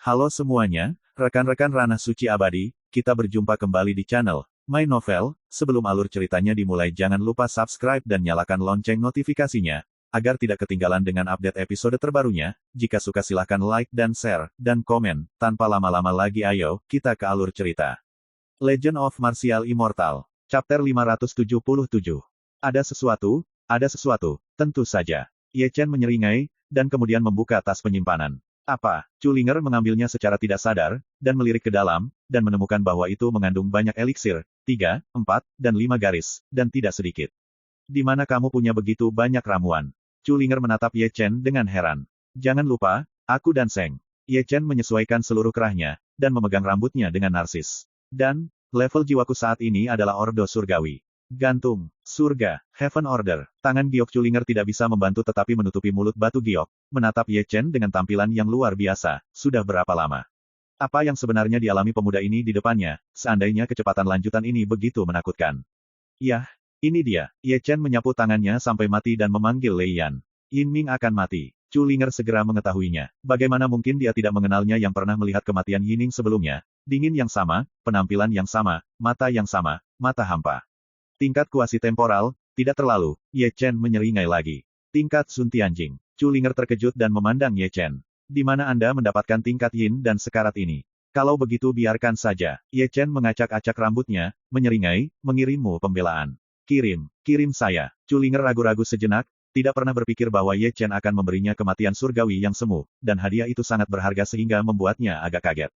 Halo semuanya, rekan-rekan Ranah Suci Abadi, kita berjumpa kembali di channel My Novel. Sebelum alur ceritanya dimulai jangan lupa subscribe dan nyalakan lonceng notifikasinya, agar tidak ketinggalan dengan update episode terbarunya. Jika suka silahkan like dan share, dan komen. Tanpa lama-lama lagi ayo, kita ke alur cerita. Legend of Martial Immortal, Chapter 577. Ada sesuatu, tentu saja. Ye Chen menyeringai, dan kemudian membuka tas penyimpanan. Apa? Chulinger mengambilnya secara tidak sadar, dan melirik ke dalam, dan menemukan bahwa itu mengandung banyak eliksir, 3, 4, dan 5 garis, dan tidak sedikit. Di mana kamu punya begitu banyak ramuan? Chulinger menatap Ye Chen dengan heran. Jangan lupa, aku dan Seng. Ye Chen menyesuaikan seluruh kerahnya, dan memegang rambutnya dengan narsis. Dan, level jiwaku saat ini adalah Ordo Surgawi. Gantung, surga, Heaven Order. Tangan giok Chulinger tidak bisa membantu tetapi menutupi mulut batu giok, menatap Ye Chen dengan tampilan yang luar biasa. Sudah berapa lama? Apa yang sebenarnya dialami pemuda ini di depannya, seandainya kecepatan lanjutan ini begitu menakutkan? Yah, ini dia. Ye Chen menyapu tangannya sampai mati dan memanggil Lei Yan. Yin Ming akan mati. Chulinger segera mengetahuinya. Bagaimana mungkin dia tidak mengenalnya yang pernah melihat kematian Yining sebelumnya? Dingin yang sama, penampilan yang sama, mata yang sama, mata hampa. Tingkat kuasi temporal, tidak terlalu. Ye Chen menyeringai lagi. Tingkat Sun Tianjing. Chulinger terkejut dan memandang Ye Chen. Di mana Anda mendapatkan tingkat Yin dan sekarat ini? Kalau begitu biarkan saja. Ye Chen mengacak-acak rambutnya, menyeringai, mengirimmu pembelaan. Kirim saya. Chulinger ragu-ragu sejenak, tidak pernah berpikir bahwa Ye Chen akan memberinya kematian surgawi yang semu, dan hadiah itu sangat berharga sehingga membuatnya agak kaget.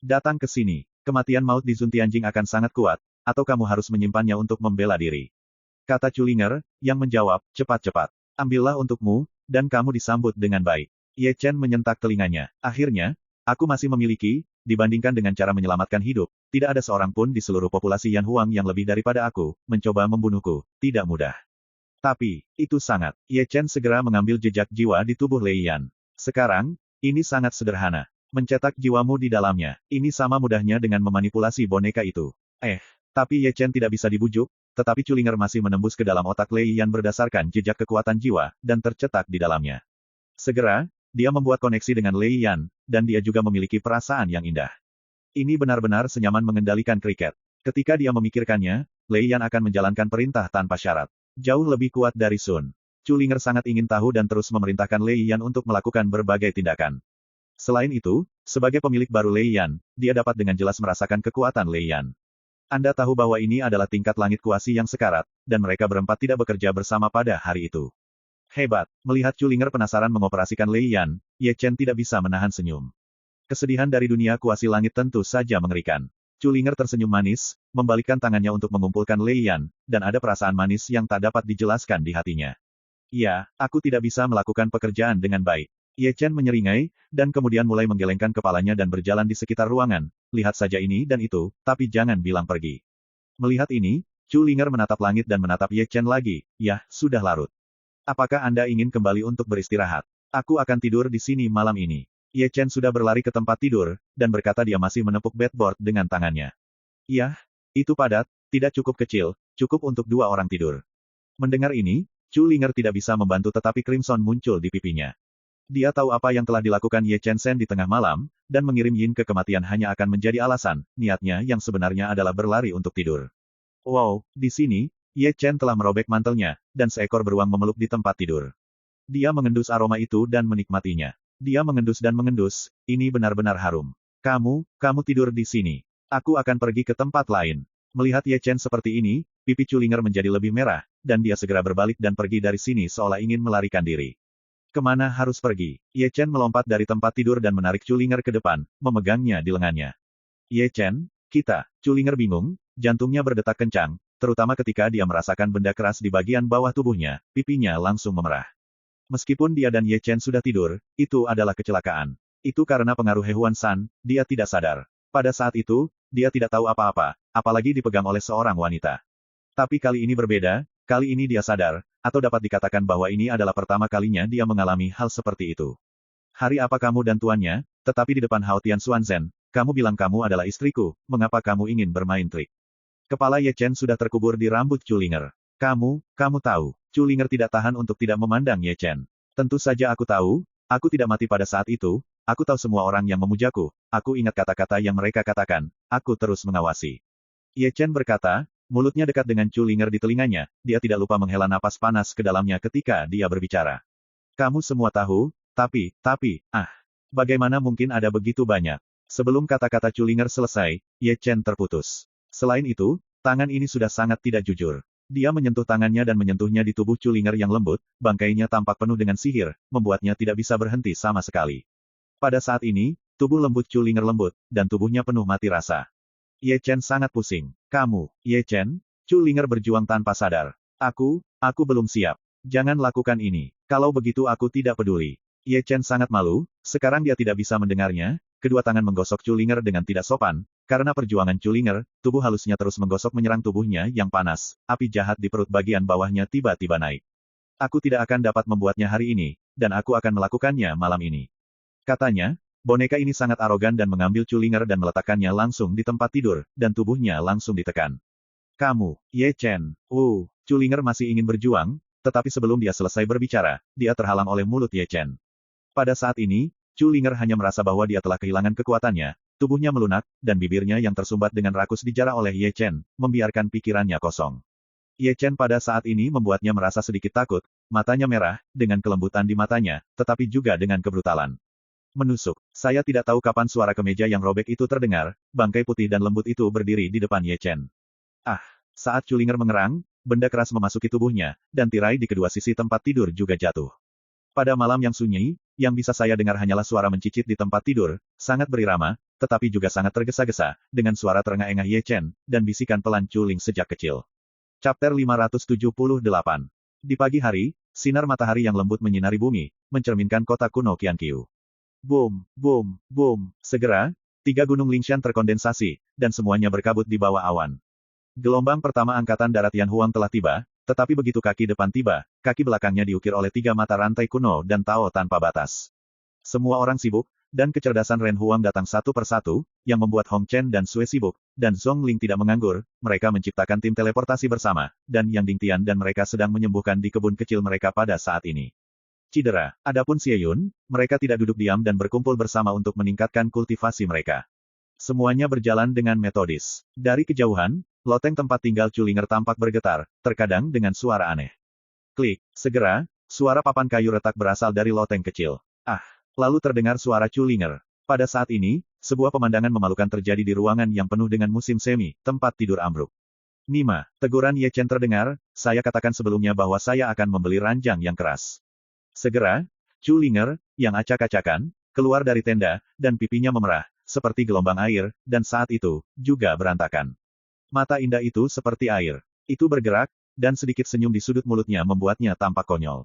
Datang ke sini. Kematian maut di Sun Tianjing akan sangat kuat, atau kamu harus menyimpannya untuk membela diri. Kata Chulinger, yang menjawab, cepat-cepat. Ambillah untukmu, dan kamu disambut dengan baik. Ye Chen menyentak telinganya. Akhirnya, aku masih memiliki, dibandingkan dengan cara menyelamatkan hidup, tidak ada seorang pun di seluruh populasi Yan Huang yang lebih daripada aku, mencoba membunuhku, tidak mudah. Tapi, itu sangat. Ye Chen segera mengambil jejak jiwa di tubuh Lei Yan. Sekarang, ini sangat sederhana. Mencetak jiwamu di dalamnya, ini sama mudahnya dengan memanipulasi boneka itu. Tapi Ye Chen tidak bisa dibujuk, tetapi Chulinger masih menembus ke dalam otak Lei Yan berdasarkan jejak kekuatan jiwa, dan tercetak di dalamnya. Segera, dia membuat koneksi dengan Lei Yan, dan dia juga memiliki perasaan yang indah. Ini benar-benar senyaman mengendalikan kriket. Ketika dia memikirkannya, Lei Yan akan menjalankan perintah tanpa syarat. Jauh lebih kuat dari Sun. Chulinger sangat ingin tahu dan terus memerintahkan Lei Yan untuk melakukan berbagai tindakan. Selain itu, sebagai pemilik baru Lei Yan, dia dapat dengan jelas merasakan kekuatan Lei Yan. Anda tahu bahwa ini adalah tingkat langit kuasi yang sekarat, dan mereka berempat tidak bekerja bersama pada hari itu. Hebat. Melihat Chulinger penasaran mengoperasikan Lei Yan, Ye Chen tidak bisa menahan senyum. Kesedihan dari dunia kuasi langit tentu saja mengerikan. Chulinger tersenyum manis, membalikkan tangannya untuk mengumpulkan Lei Yan, dan ada perasaan manis yang tak dapat dijelaskan di hatinya. Ya, aku tidak bisa melakukan pekerjaan dengan baik. Ye Chen menyeringai, dan kemudian mulai menggelengkan kepalanya dan berjalan di sekitar ruangan. Lihat saja ini dan itu, tapi jangan bilang pergi. Melihat ini, Chulinger menatap langit dan menatap Ye Chen lagi. Yah, sudah larut. Apakah Anda ingin kembali untuk beristirahat? Aku akan tidur di sini malam ini. Ye Chen sudah berlari ke tempat tidur, dan berkata dia masih menepuk bedboard dengan tangannya. Yah, itu padat, tidak cukup kecil, cukup untuk 2 orang tidur. Mendengar ini, Chulinger tidak bisa membantu tetapi crimson muncul di pipinya. Dia tahu apa yang telah dilakukan Ye Chen Sen di tengah malam, dan mengirim Yin ke kematian hanya akan menjadi alasan, niatnya yang sebenarnya adalah berlari untuk tidur. Wow, di sini, Ye Chen telah merobek mantelnya, dan seekor beruang memeluk di tempat tidur. Dia mengendus aroma itu dan menikmatinya. Dia mengendus dan mengendus, ini benar-benar harum. Kamu tidur di sini. Aku akan pergi ke tempat lain. Melihat Ye Chen seperti ini, pipi Chulinger menjadi lebih merah, dan dia segera berbalik dan pergi dari sini seolah ingin melarikan diri. Kemana harus pergi? Ye Chen melompat dari tempat tidur dan menarik Chulinger ke depan, memegangnya di lengannya. Ye Chen, kita. Chulinger bingung, jantungnya berdetak kencang, terutama ketika dia merasakan benda keras di bagian bawah tubuhnya, pipinya langsung memerah. Meskipun dia dan Ye Chen sudah tidur, itu adalah kecelakaan. Itu karena pengaruh He Huan San, dia tidak sadar. Pada saat itu, dia tidak tahu apa-apa, apalagi dipegang oleh seorang wanita. Tapi kali ini berbeda, kali ini dia sadar, atau dapat dikatakan bahwa ini adalah pertama kalinya dia mengalami hal seperti itu. Hari apa kamu dan tuannya, tetapi di depan Hao Tian Xuanzhen, kamu bilang kamu adalah istriku, mengapa kamu ingin bermain trik? Kepala Ye Chen sudah terkubur di rambut Chulinger. Kamu tahu. Chulinger tidak tahan untuk tidak memandang Ye Chen. Tentu saja aku tahu, aku tidak mati pada saat itu, Aku tahu semua orang yang memujaku, aku ingat kata-kata yang mereka katakan, aku terus mengawasi. Ye Chen berkata, mulutnya dekat dengan Chu Linger di telinganya, dia tidak lupa menghela napas panas ke dalamnya ketika dia berbicara. Kamu semua tahu, tapi, bagaimana mungkin ada begitu banyak? Sebelum kata-kata Chu Linger selesai, Ye Chen terputus. Selain itu, tangan ini sudah sangat tidak jujur. Dia menyentuh tangannya dan menyentuhnya di tubuh Chu Linger yang lembut, bangkainya tampak penuh dengan sihir, membuatnya tidak bisa berhenti sama sekali. Pada saat ini, tubuh lembut Chu Linger lembut, dan tubuhnya penuh mati rasa. Ye Chen sangat pusing. Kamu, Ye Chen? Chu Linger berjuang tanpa sadar. Aku belum siap. Jangan lakukan ini. Kalau begitu aku tidak peduli. Ye Chen sangat malu, sekarang dia tidak bisa mendengarnya, kedua tangan menggosok Chu Linger dengan tidak sopan, karena perjuangan Chu Linger, tubuh halusnya terus menggosok menyerang tubuhnya yang panas, api jahat di perut bagian bawahnya tiba-tiba naik. Aku tidak akan dapat membuatnya hari ini, dan aku akan melakukannya malam ini. Katanya, boneka ini sangat arogan dan mengambil Chu Linger dan meletakkannya langsung di tempat tidur, dan tubuhnya langsung ditekan. Kamu, Ye Chen, Chu Linger masih ingin berjuang, tetapi sebelum dia selesai berbicara, dia terhalang oleh mulut Ye Chen. Pada saat ini, Chu Linger hanya merasa bahwa dia telah kehilangan kekuatannya, tubuhnya melunak, dan bibirnya yang tersumbat dengan rakus dijarah oleh Ye Chen, membiarkan pikirannya kosong. Ye Chen pada saat ini membuatnya merasa sedikit takut, matanya merah, dengan kelembutan di matanya, tetapi juga dengan kebrutalan. Menusuk. Saya tidak tahu kapan suara kemeja yang robek itu terdengar, bangkai putih dan lembut itu berdiri di depan Ye Chen. Saat Chu Linger mengerang, benda keras memasuki tubuhnya, dan tirai di kedua sisi tempat tidur juga jatuh. Pada malam yang sunyi, yang bisa saya dengar hanyalah suara mencicit di tempat tidur, sangat berirama, tetapi juga sangat tergesa-gesa, dengan suara terengah-engah Ye Chen, dan bisikan pelan Chu Ling sejak kecil. Chapter 578. Di pagi hari, sinar matahari yang lembut menyinari bumi, mencerminkan kota kuno Qianqiu. Boom, boom, boom. Segera, 3 gunung Lingshan terkondensasi, dan semuanya berkabut di bawah awan. Gelombang pertama Angkatan Darat Yan Huang telah tiba, tetapi begitu kaki depan tiba, kaki belakangnya diukir oleh 3 mata rantai kuno dan Tao tanpa batas. Semua orang sibuk, dan kecerdasan Ren Huang datang satu persatu, yang membuat Hong Chen dan Sui sibuk, dan Zhong Ling tidak menganggur, mereka menciptakan tim teleportasi bersama, dan Yang Dingtian dan mereka sedang menyembuhkan di kebun kecil mereka pada saat ini. Cedera. Adapun Xie Yun, mereka tidak duduk diam dan berkumpul bersama untuk meningkatkan kultivasi mereka. Semuanya berjalan dengan metodis. Dari kejauhan, loteng tempat tinggal Chu Linger tampak bergetar, terkadang dengan suara aneh. Klik. Segera, suara papan kayu retak berasal dari loteng kecil. Lalu terdengar suara Chu Linger. Pada saat ini, sebuah pemandangan memalukan terjadi di ruangan yang penuh dengan musim semi, tempat tidur ambruk. Nima, teguran Ye Chen terdengar, saya katakan sebelumnya bahwa saya akan membeli ranjang yang keras. Segera, Chu Linger, yang acak-acakan, keluar dari tenda, dan pipinya memerah, seperti gelombang air, dan saat itu, juga berantakan. Mata indah itu seperti air. Itu bergerak, dan sedikit senyum di sudut mulutnya membuatnya tampak konyol.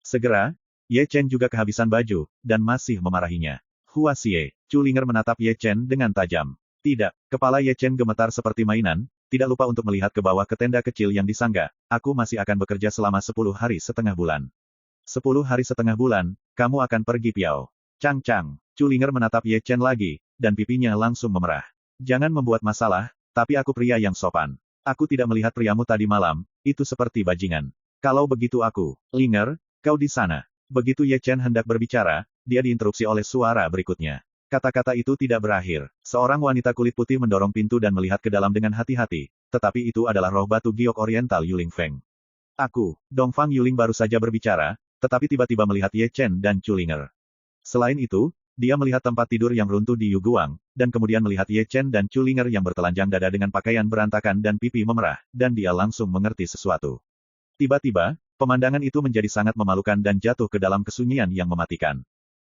Segera, Ye Chen juga kehabisan baju, dan masih memarahinya. Hua Xie, Chu Linger menatap Ye Chen dengan tajam. Tidak, kepala Ye Chen gemetar seperti mainan, tidak lupa untuk melihat ke bawah ke tenda kecil yang disangga, aku masih akan bekerja selama 10 hari setengah bulan. 10 hari setengah bulan, kamu akan pergi Piao. Chang. Chu Linger menatap Ye Chen lagi, dan pipinya langsung memerah. Jangan membuat masalah, tapi aku pria yang sopan. Aku tidak melihat priamu tadi malam, itu seperti bajingan. Kalau begitu aku, Linger, kau di sana. Begitu Ye Chen hendak berbicara, dia diinterupsi oleh suara berikutnya. Kata-kata itu tidak berakhir. Seorang wanita kulit putih mendorong pintu dan melihat ke dalam dengan hati-hati, tetapi itu adalah roh batu giok oriental Yuling Feng. Dongfang Yuling baru saja berbicara, tetapi tiba-tiba melihat Ye Chen dan Chu Linger. Selain itu, dia melihat tempat tidur yang runtuh di Yu Guang, dan kemudian melihat Ye Chen dan Chu Linger yang bertelanjang dada dengan pakaian berantakan dan pipi memerah, dan dia langsung mengerti sesuatu. Tiba-tiba, pemandangan itu menjadi sangat memalukan dan jatuh ke dalam kesunyian yang mematikan.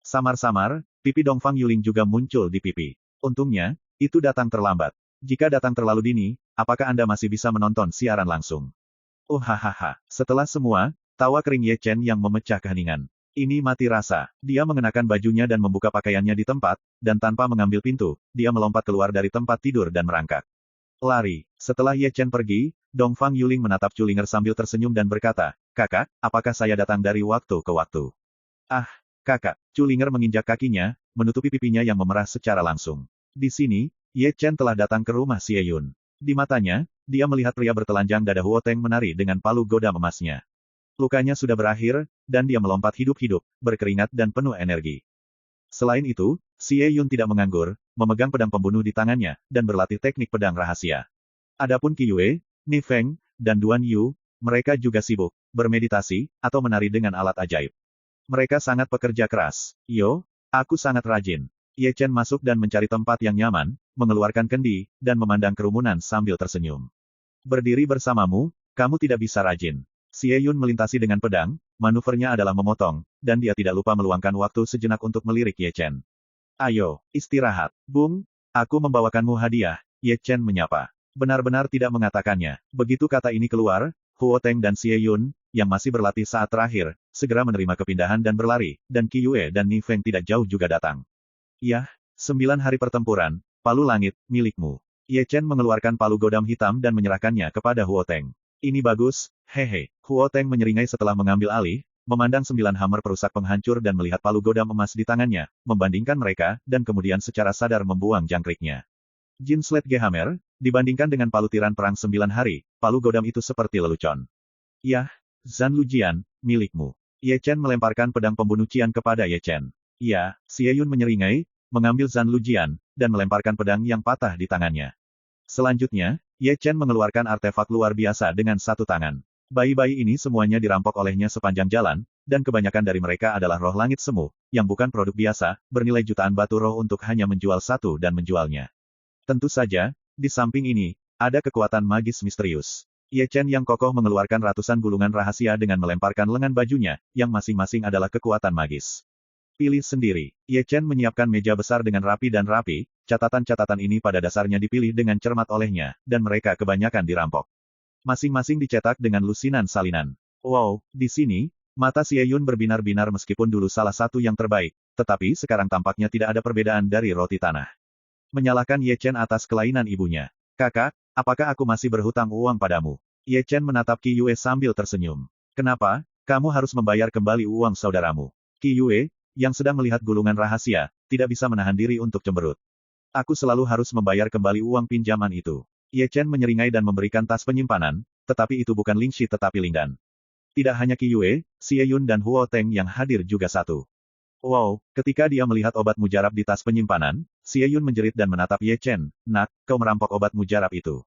Samar-samar, pipi Dongfang Yuling juga muncul di pipi. Untungnya, itu datang terlambat. Jika datang terlalu dini, apakah Anda masih bisa menonton siaran langsung? Setelah semua, tawa kering Ye Chen yang memecah keheningan. Ini mati rasa. Dia mengenakan bajunya dan membuka pakaiannya di tempat, dan tanpa mengambil pintu, dia melompat keluar dari tempat tidur dan merangkak. Lari. Setelah Ye Chen pergi, Dongfang Yuling menatap Chu Linger sambil tersenyum dan berkata, "Kakak, apakah saya datang dari waktu ke waktu?" Kakak. Chu Linger menginjak kakinya, menutupi pipinya yang memerah secara langsung. Di sini, Ye Chen telah datang ke rumah Xie Yun. Di matanya, dia melihat pria bertelanjang dada Huo Teng menari dengan palu godam emasnya. Lukanya sudah berakhir, dan dia melompat hidup-hidup, berkeringat dan penuh energi. Selain itu, Xie Yun tidak menganggur, memegang pedang pembunuh di tangannya, dan berlatih teknik pedang rahasia. Adapun Qi Yue, Ni Feng, dan Duan Yu, mereka juga sibuk, bermeditasi, atau menari dengan alat ajaib. Mereka sangat pekerja keras. Yo, aku sangat rajin. Ye Chen masuk dan mencari tempat yang nyaman, mengeluarkan kendi, dan memandang kerumunan sambil tersenyum. Berdiri bersamamu, kamu tidak bisa rajin. Xie Yun melintasi dengan pedang, manuvernya adalah memotong, dan dia tidak lupa meluangkan waktu sejenak untuk melirik Ye Chen. Ayo, istirahat. Bung, aku membawakanmu hadiah, Ye Chen menyapa. Benar-benar tidak mengatakannya. Begitu kata ini keluar, Huo Teng dan Xie Yun, yang masih berlatih saat terakhir, segera menerima kepindahan dan berlari, dan Qi Yue dan Ni Feng tidak jauh juga datang. Yah, 9 hari pertempuran, palu langit, milikmu. Ye Chen mengeluarkan palu godam hitam dan menyerahkannya kepada Huo Teng. Ini bagus, hehe. Huo Teng menyeringai setelah mengambil alih, memandang 9 hammer perusak penghancur dan melihat palu godam emas di tangannya, membandingkan mereka, dan kemudian secara sadar membuang jangkriknya. Jin Sledge Hammer, dibandingkan dengan palu tiran perang 9 hari, palu godam itu seperti lelucon. Yah, Zan Lujian, milikmu. Ye Chen melemparkan pedang pembunuh Qian kepada Ye Chen. Ya, Xie Yun menyeringai, mengambil Zan Lujian, dan melemparkan pedang yang patah di tangannya. Selanjutnya, Ye Chen mengeluarkan artefak luar biasa dengan satu tangan. Bayi-bayi ini semuanya dirampok olehnya sepanjang jalan, dan kebanyakan dari mereka adalah roh langit semu, yang bukan produk biasa, bernilai jutaan batu roh untuk hanya menjual satu dan menjualnya. Tentu saja, di samping ini, ada kekuatan magis misterius. Ye Chen yang kokoh mengeluarkan ratusan gulungan rahasia dengan melemparkan lengan bajunya, yang masing-masing adalah kekuatan magis. Pilih sendiri. Ye Chen menyiapkan meja besar dengan rapi dan rapi, catatan-catatan ini pada dasarnya dipilih dengan cermat olehnya, dan mereka kebanyakan dirampok. Masing-masing dicetak dengan lusinan salinan. Wow, di sini, mata Xie Yun berbinar-binar meskipun dulu salah satu yang terbaik, tetapi sekarang tampaknya tidak ada perbedaan dari roti tanah. Menyalahkan Ye Chen atas kelainan ibunya. Kakak, apakah aku masih berhutang uang padamu? Ye Chen menatap Qi Yue sambil tersenyum. Kenapa, kamu harus membayar kembali uang saudaramu? Qi Yue, yang sedang melihat gulungan rahasia, tidak bisa menahan diri untuk cemberut. Aku selalu harus membayar kembali uang pinjaman itu. Ye Chen menyeringai dan memberikan tas penyimpanan, tetapi itu bukan Lingxi tetapi Lingdan. Tidak hanya Qi Yue, Xie Yun dan Huo Teng yang hadir juga satu. Wow, ketika dia melihat obat mujarab di tas penyimpanan, Xie Yun menjerit dan menatap Ye Chen, "Nak, kau merampok obat mujarab itu."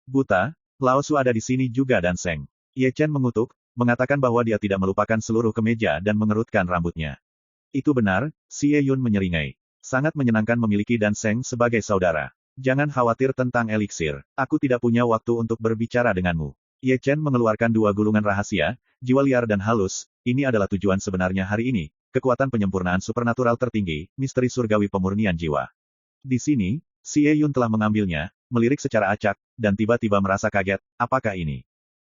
Buta, Lao Su ada di sini juga dan Seng. Ye Chen mengutuk, mengatakan bahwa dia tidak melupakan seluruh kemeja dan mengerutkan rambutnya. Itu benar, Xie Yun menyeringai. Sangat menyenangkan memiliki Dan Seng sebagai saudara. Jangan khawatir tentang eliksir. Aku tidak punya waktu untuk berbicara denganmu. Ye Chen mengeluarkan 2 gulungan rahasia, jiwa liar dan halus, ini adalah tujuan sebenarnya hari ini, kekuatan penyempurnaan supernatural tertinggi, misteri surgawi pemurnian jiwa. Di sini, Xie Yun telah mengambilnya, melirik secara acak, dan tiba-tiba merasa kaget, apakah ini?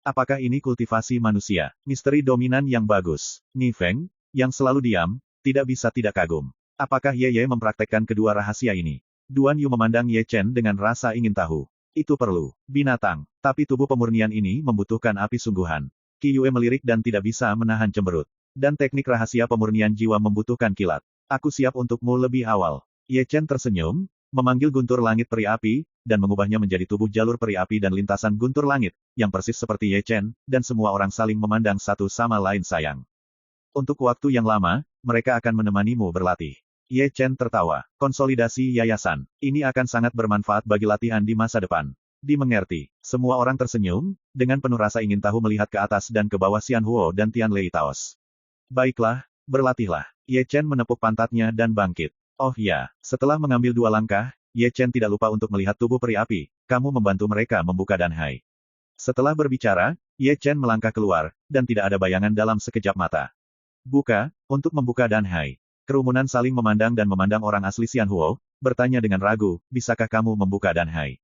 Apakah ini kultivasi manusia? Misteri dominan yang bagus. Ni Feng, yang selalu diam, tidak bisa tidak kagum. Apakah Ye Ye mempraktekkan kedua rahasia ini? Duan Yu memandang Ye Chen dengan rasa ingin tahu. Itu perlu. Binatang. Tapi tubuh pemurnian ini membutuhkan api sungguhan. Qi Yue melirik dan tidak bisa menahan cemberut. Dan teknik rahasia pemurnian jiwa membutuhkan kilat. Aku siap untukmu lebih awal. Ye Chen tersenyum, memanggil guntur langit peri api, dan mengubahnya menjadi tubuh jalur peri api dan lintasan guntur langit, yang persis seperti Ye Chen, dan semua orang saling memandang satu sama lain sayang. Untuk waktu yang lama, mereka akan menemanimu berlatih. Ye Chen tertawa. Konsolidasi yayasan. Ini akan sangat bermanfaat bagi latihan di masa depan. Dimengerti. Semua orang tersenyum, dengan penuh rasa ingin tahu melihat ke atas dan ke bawah Xian Huo dan Tian Lei Taos. Baiklah, berlatihlah. Ye Chen menepuk pantatnya dan bangkit. Oh ya, setelah mengambil 2 langkah, Ye Chen tidak lupa untuk melihat tubuh peri api, kamu membantu mereka membuka Danhai. Setelah berbicara, Ye Chen melangkah keluar, dan tidak ada bayangan dalam sekejap mata. Buka, untuk membuka Danhai. Kerumunan saling memandang dan memandang orang asli Xian Huo, bertanya dengan ragu, bisakah kamu membuka Danhai?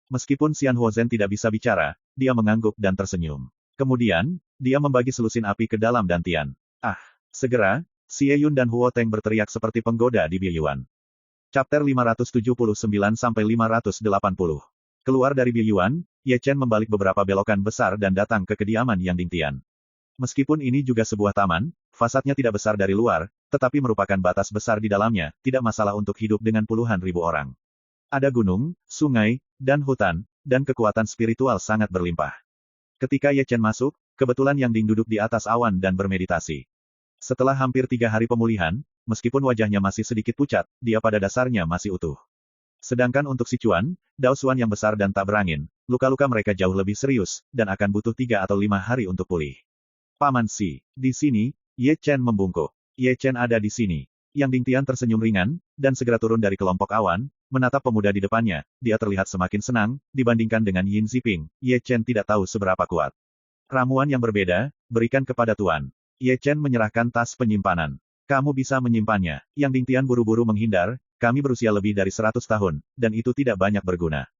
Meskipun Xian Huo Zhen tidak bisa bicara, dia mengangguk dan tersenyum. Kemudian, dia membagi selusin api ke dalam dantian. Ah, segera, Xie Yun dan Huo Teng berteriak seperti penggoda di Bieyuan. Chapter 579-580. Keluar dari Bieyuan, Ye Chen membalik beberapa belokan besar dan datang ke kediaman Yang Dingtian. Meskipun ini juga sebuah taman, fasadnya tidak besar dari luar, tetapi merupakan batas besar di dalamnya, tidak masalah untuk hidup dengan puluhan ribu orang. Ada gunung, sungai, dan hutan, dan kekuatan spiritual sangat berlimpah. Ketika Ye Chen masuk, kebetulan Yang Ding duduk di atas awan dan bermeditasi. Setelah hampir 3 hari pemulihan, meskipun wajahnya masih sedikit pucat, dia pada dasarnya masih utuh. Sedangkan untuk Sichuan, Dao Xuan yang besar dan tak berangin, luka-luka mereka jauh lebih serius, dan akan butuh 3 atau 5 hari untuk pulih. Paman Si, di sini, Ye Chen membungkuk. Ye Chen ada di sini. Yang Dingtian tersenyum ringan, dan segera turun dari kelompok awan, menatap pemuda di depannya, dia terlihat semakin senang, dibandingkan dengan Yin Ziping, Ye Chen tidak tahu seberapa kuat. Ramuan yang berbeda, berikan kepada Tuan. Ye Chen menyerahkan tas penyimpanan. Kamu bisa menyimpannya. Yang Dingtian buru-buru menghindar, kami berusia lebih dari 100 tahun, dan itu tidak banyak berguna.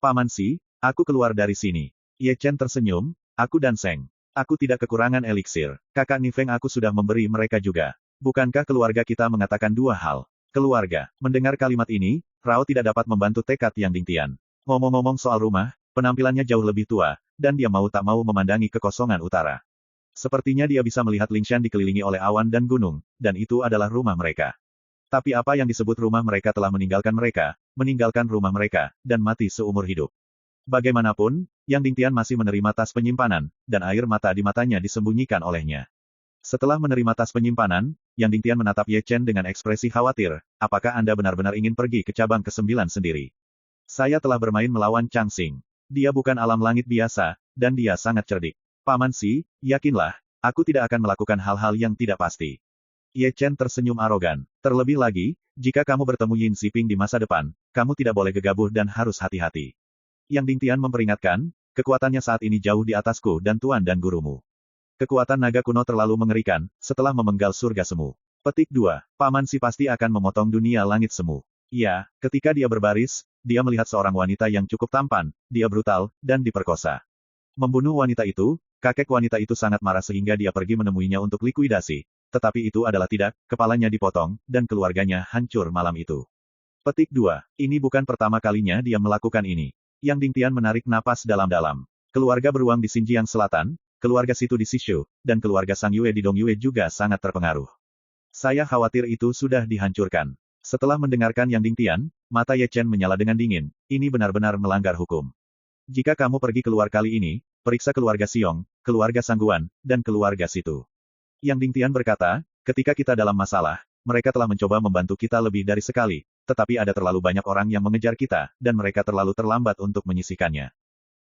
Paman Si, aku keluar dari sini. Ye Chen tersenyum, aku dan Seng. Aku tidak kekurangan eliksir. Kakak Nifeng aku sudah memberi mereka juga. Bukankah keluarga kita mengatakan 2 hal? Keluarga. Mendengar kalimat ini, Rao tidak dapat membantu tekad Yang Dingtian. Ngomong-ngomong soal rumah, penampilannya jauh lebih tua, dan dia mau tak mau memandangi kekosongan utara. Sepertinya dia bisa melihat Lingshan dikelilingi oleh awan dan gunung, dan itu adalah rumah mereka. Tapi apa yang disebut rumah mereka telah meninggalkan rumah mereka, dan mati seumur hidup. Bagaimanapun, Yang Dingtian masih menerima tas penyimpanan, dan air mata di matanya disembunyikan olehnya. Setelah menerima tas penyimpanan, Yang Dingtian menatap Ye Chen dengan ekspresi khawatir, apakah Anda benar-benar ingin pergi ke cabang ke-9 sendiri? Saya telah bermain melawan Chang Xing. Dia bukan alam langit biasa, dan dia sangat cerdik. Paman Si, yakinlah, aku tidak akan melakukan hal-hal yang tidak pasti. Ye Chen tersenyum arogan. Terlebih lagi, jika kamu bertemu Yin Ziping di masa depan, kamu tidak boleh gegabah dan harus hati-hati. Yang Dingtian memperingatkan, kekuatannya saat ini jauh di atasku dan Tuan dan gurumu. Kekuatan naga kuno terlalu mengerikan, setelah memenggal surga semu. Petik 2. Paman Si pasti akan memotong dunia langit semu. Ya, ketika dia berbaris, dia melihat seorang wanita yang cukup tampan, dia brutal, dan diperkosa. Membunuh wanita itu, kakek wanita itu sangat marah sehingga dia pergi menemuinya untuk likuidasi. Tetapi itu adalah tidak, kepalanya dipotong, dan keluarganya hancur malam itu. Petik 2. Ini bukan pertama kalinya dia melakukan ini. Yang Dingtian menarik napas dalam-dalam. Keluarga beruang di Xinjiang Selatan, keluarga Situ di Sishu, dan keluarga Sang Yue di Dongyue juga sangat terpengaruh. Saya khawatir itu sudah dihancurkan. Setelah mendengarkan Yang Dingtian, mata Ye Chen menyala dengan dingin, ini benar-benar melanggar hukum. Jika kamu pergi keluar kali ini, periksa keluarga Siong, keluarga Sangguan, dan keluarga Situ. Yang Dingtian berkata, ketika kita dalam masalah, mereka telah mencoba membantu kita lebih dari sekali, tetapi ada terlalu banyak orang yang mengejar kita, dan mereka terlalu terlambat untuk menyisihkannya.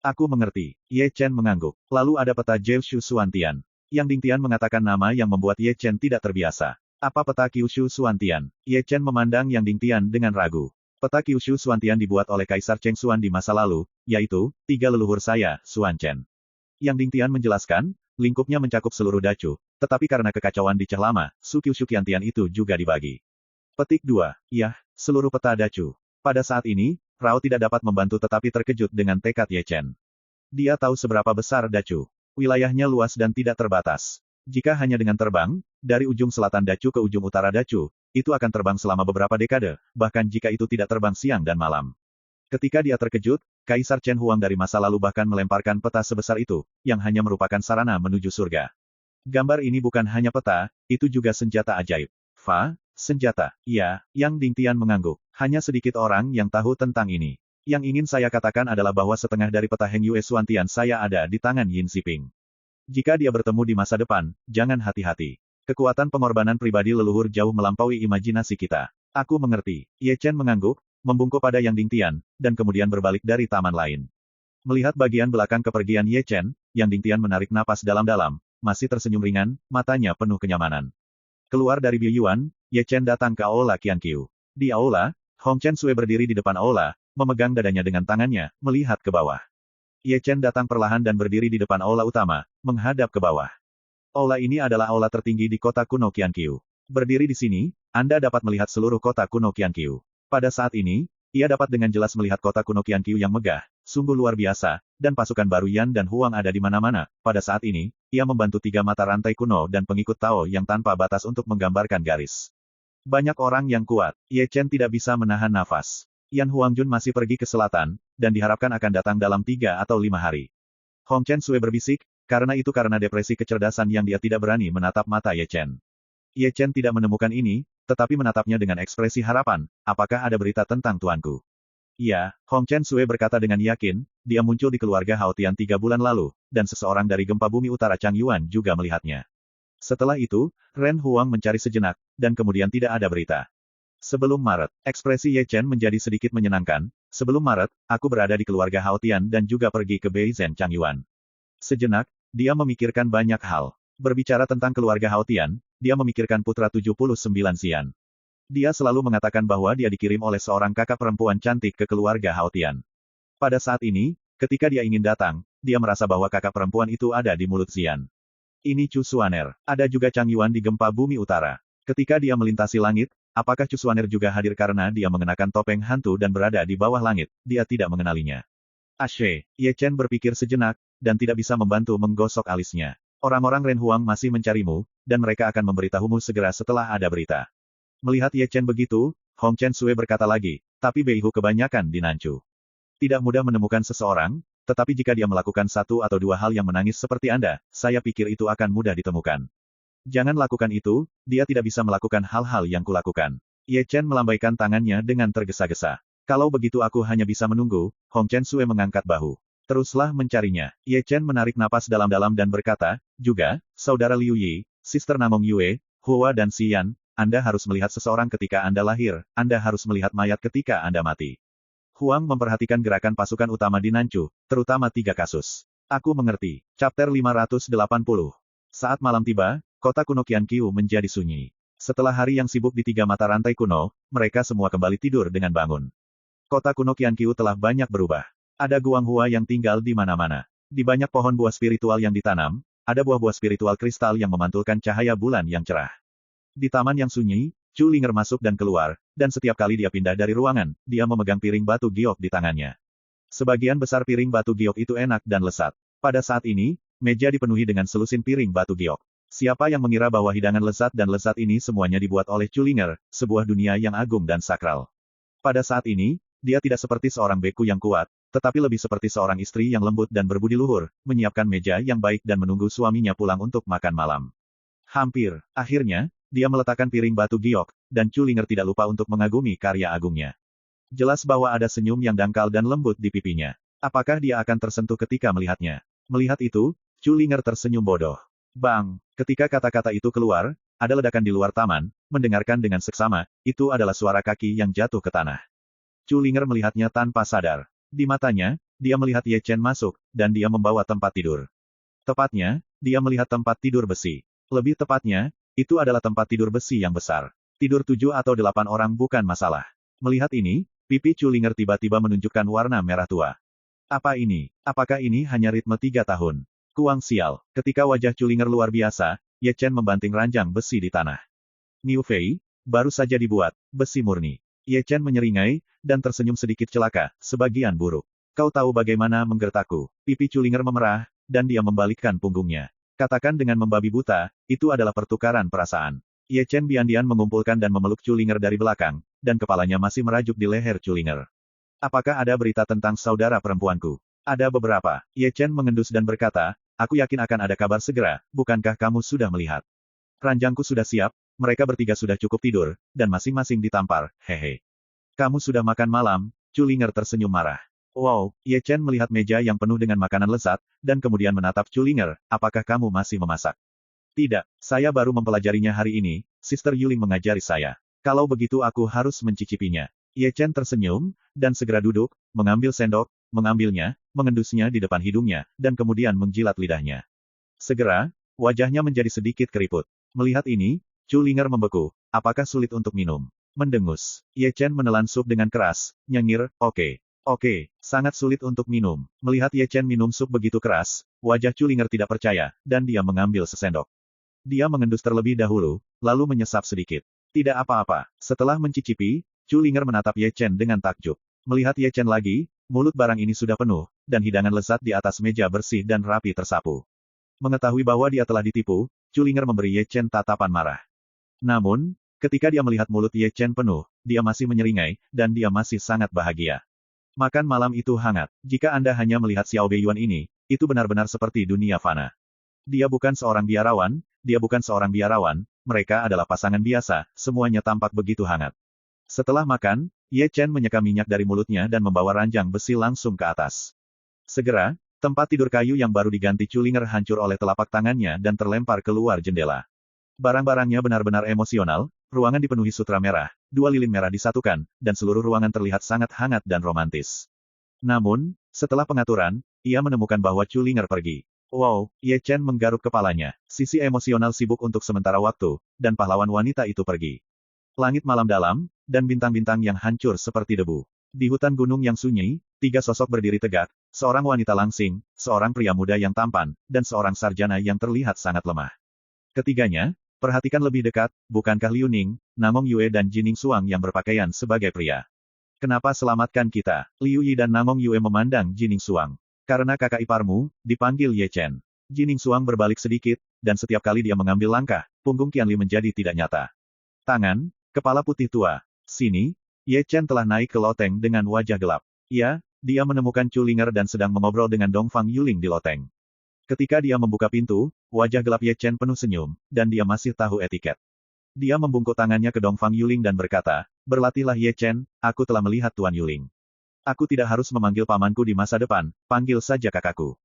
Aku mengerti. Ye Chen mengangguk. Lalu ada peta Jiu Suantian. Yang Dingtian mengatakan nama yang membuat Ye Chen tidak terbiasa. Apa peta Kyushu Suantian? Ye Chen memandang Yang Dingtian dengan ragu. Peta Kyushu Suantian dibuat oleh Kaisar Cheng Xuan di masa lalu, yaitu, 3 leluhur saya, Xuan Chen. Yang Dingtian menjelaskan, lingkupnya mencakup seluruh dacu, tetapi karena kekacauan di Ceh Lama, Su Kyushu Qiantian itu juga dibagi. Petik 2. Yah, seluruh peta dacu. Pada saat ini, Rao tidak dapat membantu tetapi terkejut dengan tekad Ye Chen. Dia tahu seberapa besar dacu. Wilayahnya luas dan tidak terbatas. Jika hanya dengan terbang, dari ujung selatan dacu ke ujung utara dacu, itu akan terbang selama beberapa dekade, bahkan jika itu tidak terbang siang dan malam. Ketika dia terkejut, Kaisar Chen Huang dari masa lalu bahkan melemparkan peta sebesar itu, yang hanya merupakan sarana menuju surga. Gambar ini bukan hanya peta, itu juga senjata ajaib. Senjata. Iya, Yang Dingtian mengangguk. Hanya sedikit orang yang tahu tentang ini. Yang ingin saya katakan adalah bahwa setengah dari peta Heng Yue Suantian saya ada di tangan Yin Ziping. Jika dia bertemu di masa depan, jangan hati-hati. Kekuatan pengorbanan pribadi leluhur jauh melampaui imajinasi kita. Aku mengerti. Ye Chen mengangguk, membungkuk pada Yang Dingtian, dan kemudian berbalik dari taman lain. Melihat bagian belakang kepergian Ye Chen, Yang Dingtian menarik napas dalam-dalam, masih tersenyum ringan, matanya penuh kenyamanan. Keluar dari Biuyuan, Ye Chen datang ke Aula Qianqiu. Di aula, Hong Chen Sui berdiri di depan aula, memegang dadanya dengan tangannya, melihat ke bawah. Ye Chen datang perlahan dan berdiri di depan aula utama, menghadap ke bawah. Aula ini adalah aula tertinggi di kota kuno Qianqiu. Berdiri di sini, Anda dapat melihat seluruh kota kuno Qianqiu. Pada saat ini, ia dapat dengan jelas melihat kota kuno Qianqiu yang megah, sungguh luar biasa, dan pasukan baru Yan dan Huang ada di mana-mana. Pada saat ini, ia membantu 3 mata rantai kuno dan pengikut Tao yang tanpa batas untuk menggambarkan garis. Banyak orang yang kuat. Ye Chen tidak bisa menahan nafas. Yan Huangjun masih pergi ke selatan, dan diharapkan akan datang dalam 3 atau 5 hari. Hong Chen Sui berbisik, karena depresi kecerdasan yang dia tidak berani menatap mata Ye Chen. Ye Chen tidak menemukan ini, tetapi menatapnya dengan ekspresi harapan, apakah ada berita tentang tuanku? Iya, Hong Chen Sui berkata dengan yakin, dia muncul di keluarga Hao Tian 3 bulan lalu, dan seseorang dari gempa bumi utara Chang Yuan juga melihatnya. Setelah itu, Ren Huang mencari sejenak, dan kemudian tidak ada berita. Sebelum Maret, ekspresi Ye Chen menjadi sedikit menyenangkan. Sebelum Maret, aku berada di keluarga Hao Tian dan juga pergi ke Beizhen Changyuan. Sejenak, dia memikirkan banyak hal. Berbicara tentang keluarga Hao Tian, dia memikirkan putra 79 Xian. Dia selalu mengatakan bahwa dia dikirim oleh seorang kakak perempuan cantik ke keluarga Hao Tian. Pada saat ini, ketika dia ingin datang, dia merasa bahwa kakak perempuan itu ada di mulut Xian. Ini Chu Xuaner. Ada juga Chang Yuan di gempa bumi utara. Ketika dia melintasi langit, apakah Chu Xuaner juga hadir karena dia mengenakan topeng hantu dan berada di bawah langit? Dia tidak mengenalinya. Ashe, Ye Chen berpikir sejenak, dan tidak bisa membantu menggosok alisnya. Orang-orang Ren Huang masih mencarimu, dan mereka akan memberitahumu segera setelah ada berita. Melihat Ye Chen begitu, Hong Chen Sui berkata lagi, tapi Beihu kebanyakan di Nanchu. Tidak mudah menemukan seseorang, tetapi jika dia melakukan satu atau dua hal yang menangis seperti Anda, saya pikir itu akan mudah ditemukan. Jangan lakukan itu, dia tidak bisa melakukan hal-hal yang kulakukan. Ye Chen melambaikan tangannya dengan tergesa-gesa. Kalau begitu aku hanya bisa menunggu, Hong Chen Sui mengangkat bahu. Teruslah mencarinya. Ye Chen menarik napas dalam-dalam dan berkata, juga, Saudara Liu Yi, Sister Namong Yue, Hua dan Xian, Anda harus melihat seseorang ketika Anda lahir, Anda harus melihat mayat ketika Anda mati. Huang memperhatikan gerakan pasukan utama di Nanchu, terutama 3 kasus. Aku mengerti. Chapter 580. Saat malam tiba, kota kuno Qianqiu menjadi sunyi. Setelah hari yang sibuk di 3 mata rantai kuno, mereka semua kembali tidur dengan bangun. Kota kuno Qianqiu telah banyak berubah. Ada Guanghua yang tinggal di mana-mana. Di banyak pohon buah spiritual yang ditanam, ada buah-buah spiritual kristal yang memantulkan cahaya bulan yang cerah. Di taman yang sunyi, Chu Linger masuk dan keluar, dan setiap kali dia pindah dari ruangan, dia memegang piring batu giok di tangannya. Sebagian besar piring batu giok itu enak dan lezat. Pada saat ini, meja dipenuhi dengan selusin piring batu giok. Siapa yang mengira bahwa hidangan lezat dan lezat ini semuanya dibuat oleh Chu Linger, sebuah dunia yang agung dan sakral. Pada saat ini, dia tidak seperti seorang beku yang kuat, tetapi lebih seperti seorang istri yang lembut dan berbudi luhur, menyiapkan meja yang baik dan menunggu suaminya pulang untuk makan malam. Hampir, akhirnya, dia meletakkan piring batu giok, dan Chu Linger tidak lupa untuk mengagumi karya agungnya. Jelas bahwa ada senyum yang dangkal dan lembut di pipinya. Apakah dia akan tersentuh ketika melihatnya? Melihat itu, Chu Linger tersenyum bodoh. Bang! Ketika kata-kata itu keluar, ada ledakan di luar taman, mendengarkan dengan seksama, itu adalah suara kaki yang jatuh ke tanah. Chu Linger melihatnya tanpa sadar. Di matanya, dia melihat Ye Chen masuk, dan dia membawa tempat tidur. Tepatnya, dia melihat tempat tidur besi. Lebih tepatnya, itu adalah tempat tidur besi yang besar. Tidur 7 atau 8 orang bukan masalah. Melihat ini, pipi Chu Linger tiba-tiba menunjukkan warna merah tua. Apa ini? Apakah ini hanya ritme 3 tahun? Kuang sial. Ketika wajah Chu Linger luar biasa, Ye Chen membanting ranjang besi di tanah. Niu Fei, baru saja dibuat, besi murni. Ye Chen menyeringai, dan tersenyum sedikit celaka, sebagian buruk. Kau tahu bagaimana menggertakku. Pipi Chu Linger memerah, dan dia membalikkan punggungnya. Katakan dengan membabi buta, itu adalah pertukaran perasaan. Ye Chen bian-bian mengumpulkan dan memeluk Chu Linger dari belakang, dan kepalanya masih merajuk di leher Chu Linger. Apakah ada berita tentang saudara perempuanku? Ada beberapa. Ye Chen mengendus dan berkata, aku yakin akan ada kabar segera, bukankah kamu sudah melihat? Ranjangku sudah siap, mereka bertiga sudah cukup tidur, dan masing-masing ditampar, hehe. Kamu sudah makan malam? Chu Linger tersenyum marah. Wow, Ye Chen melihat meja yang penuh dengan makanan lezat, dan kemudian menatap Chu Linger, apakah kamu masih memasak? Tidak, saya baru mempelajarinya hari ini, Sister Yuling mengajari saya. Kalau begitu aku harus mencicipinya. Ye Chen tersenyum, dan segera duduk, mengambil sendok, mengambilnya, mengendusnya di depan hidungnya, dan kemudian menjilat lidahnya. Segera, wajahnya menjadi sedikit keriput. Melihat ini, Chu Linger membeku, apakah sulit untuk minum? Mendengus. Ye Chen menelan sup dengan keras, nyengir, oke, sangat sulit untuk minum. Melihat Ye Chen minum sup begitu keras, wajah Chu Linger tidak percaya, dan dia mengambil sesendok. Dia mengendus terlebih dahulu, lalu menyesap sedikit. Tidak apa-apa. Setelah mencicipi, Chu Linger menatap Ye Chen dengan takjub. Melihat Ye Chen lagi, mulut barang ini sudah penuh, dan hidangan lezat di atas meja bersih dan rapi tersapu. Mengetahui bahwa dia telah ditipu, Chu Linger memberi Ye Chen tatapan marah. Namun, ketika dia melihat mulut Ye Chen penuh, dia masih menyeringai, dan dia masih sangat bahagia. Makan malam itu hangat. Jika Anda hanya melihat Xiao Beiyuan ini, itu benar-benar seperti dunia fana. Dia bukan seorang biarawan, mereka adalah pasangan biasa, semuanya tampak begitu hangat. Setelah makan, Ye Chen menyeka minyak dari mulutnya dan membawa ranjang besi langsung ke atas. Segera, tempat tidur kayu yang baru diganti Chu Linger hancur oleh telapak tangannya dan terlempar keluar jendela. Barang-barangnya benar-benar emosional, Ruangan dipenuhi sutra merah, dua lilin merah disatukan, dan seluruh ruangan terlihat sangat hangat dan romantis. Namun, setelah pengaturan, ia menemukan bahwa Chulinger pergi. Wow, Ye Chen menggaruk kepalanya. Sisi emosional sibuk untuk sementara waktu, dan pahlawan wanita itu pergi. Langit malam dalam, dan bintang-bintang yang hancur seperti debu. Di hutan gunung yang sunyi, tiga sosok berdiri tegak, seorang wanita langsing, seorang pria muda yang tampan, dan seorang sarjana yang terlihat sangat lemah. Ketiganya, perhatikan lebih dekat, bukankah Liu Ning, Namong Yue dan Jining Xuang yang berpakaian sebagai pria? Kenapa selamatkan kita? Liu Yi dan Namong Yue memandang Jining Xuang. Karena kakak iparmu, dipanggil Ye Chen. Jining Xuang berbalik sedikit, dan setiap kali dia mengambil langkah, punggung Qianli menjadi tidak nyata. Tangan, kepala putih tua. Sini, Ye Chen telah naik ke loteng dengan wajah gelap. Ya, dia menemukan Chulinger dan sedang mengobrol dengan Dongfang Yuling di loteng. Ketika dia membuka pintu, wajah gelap Ye Chen penuh senyum, dan dia masih tahu etiket. Dia membungkuk tangannya ke Dongfang Yuling dan berkata, "Berlatihlah Ye Chen, aku telah melihat Tuan Yuling. Aku tidak harus memanggil pamanku di masa depan, panggil saja kakakku."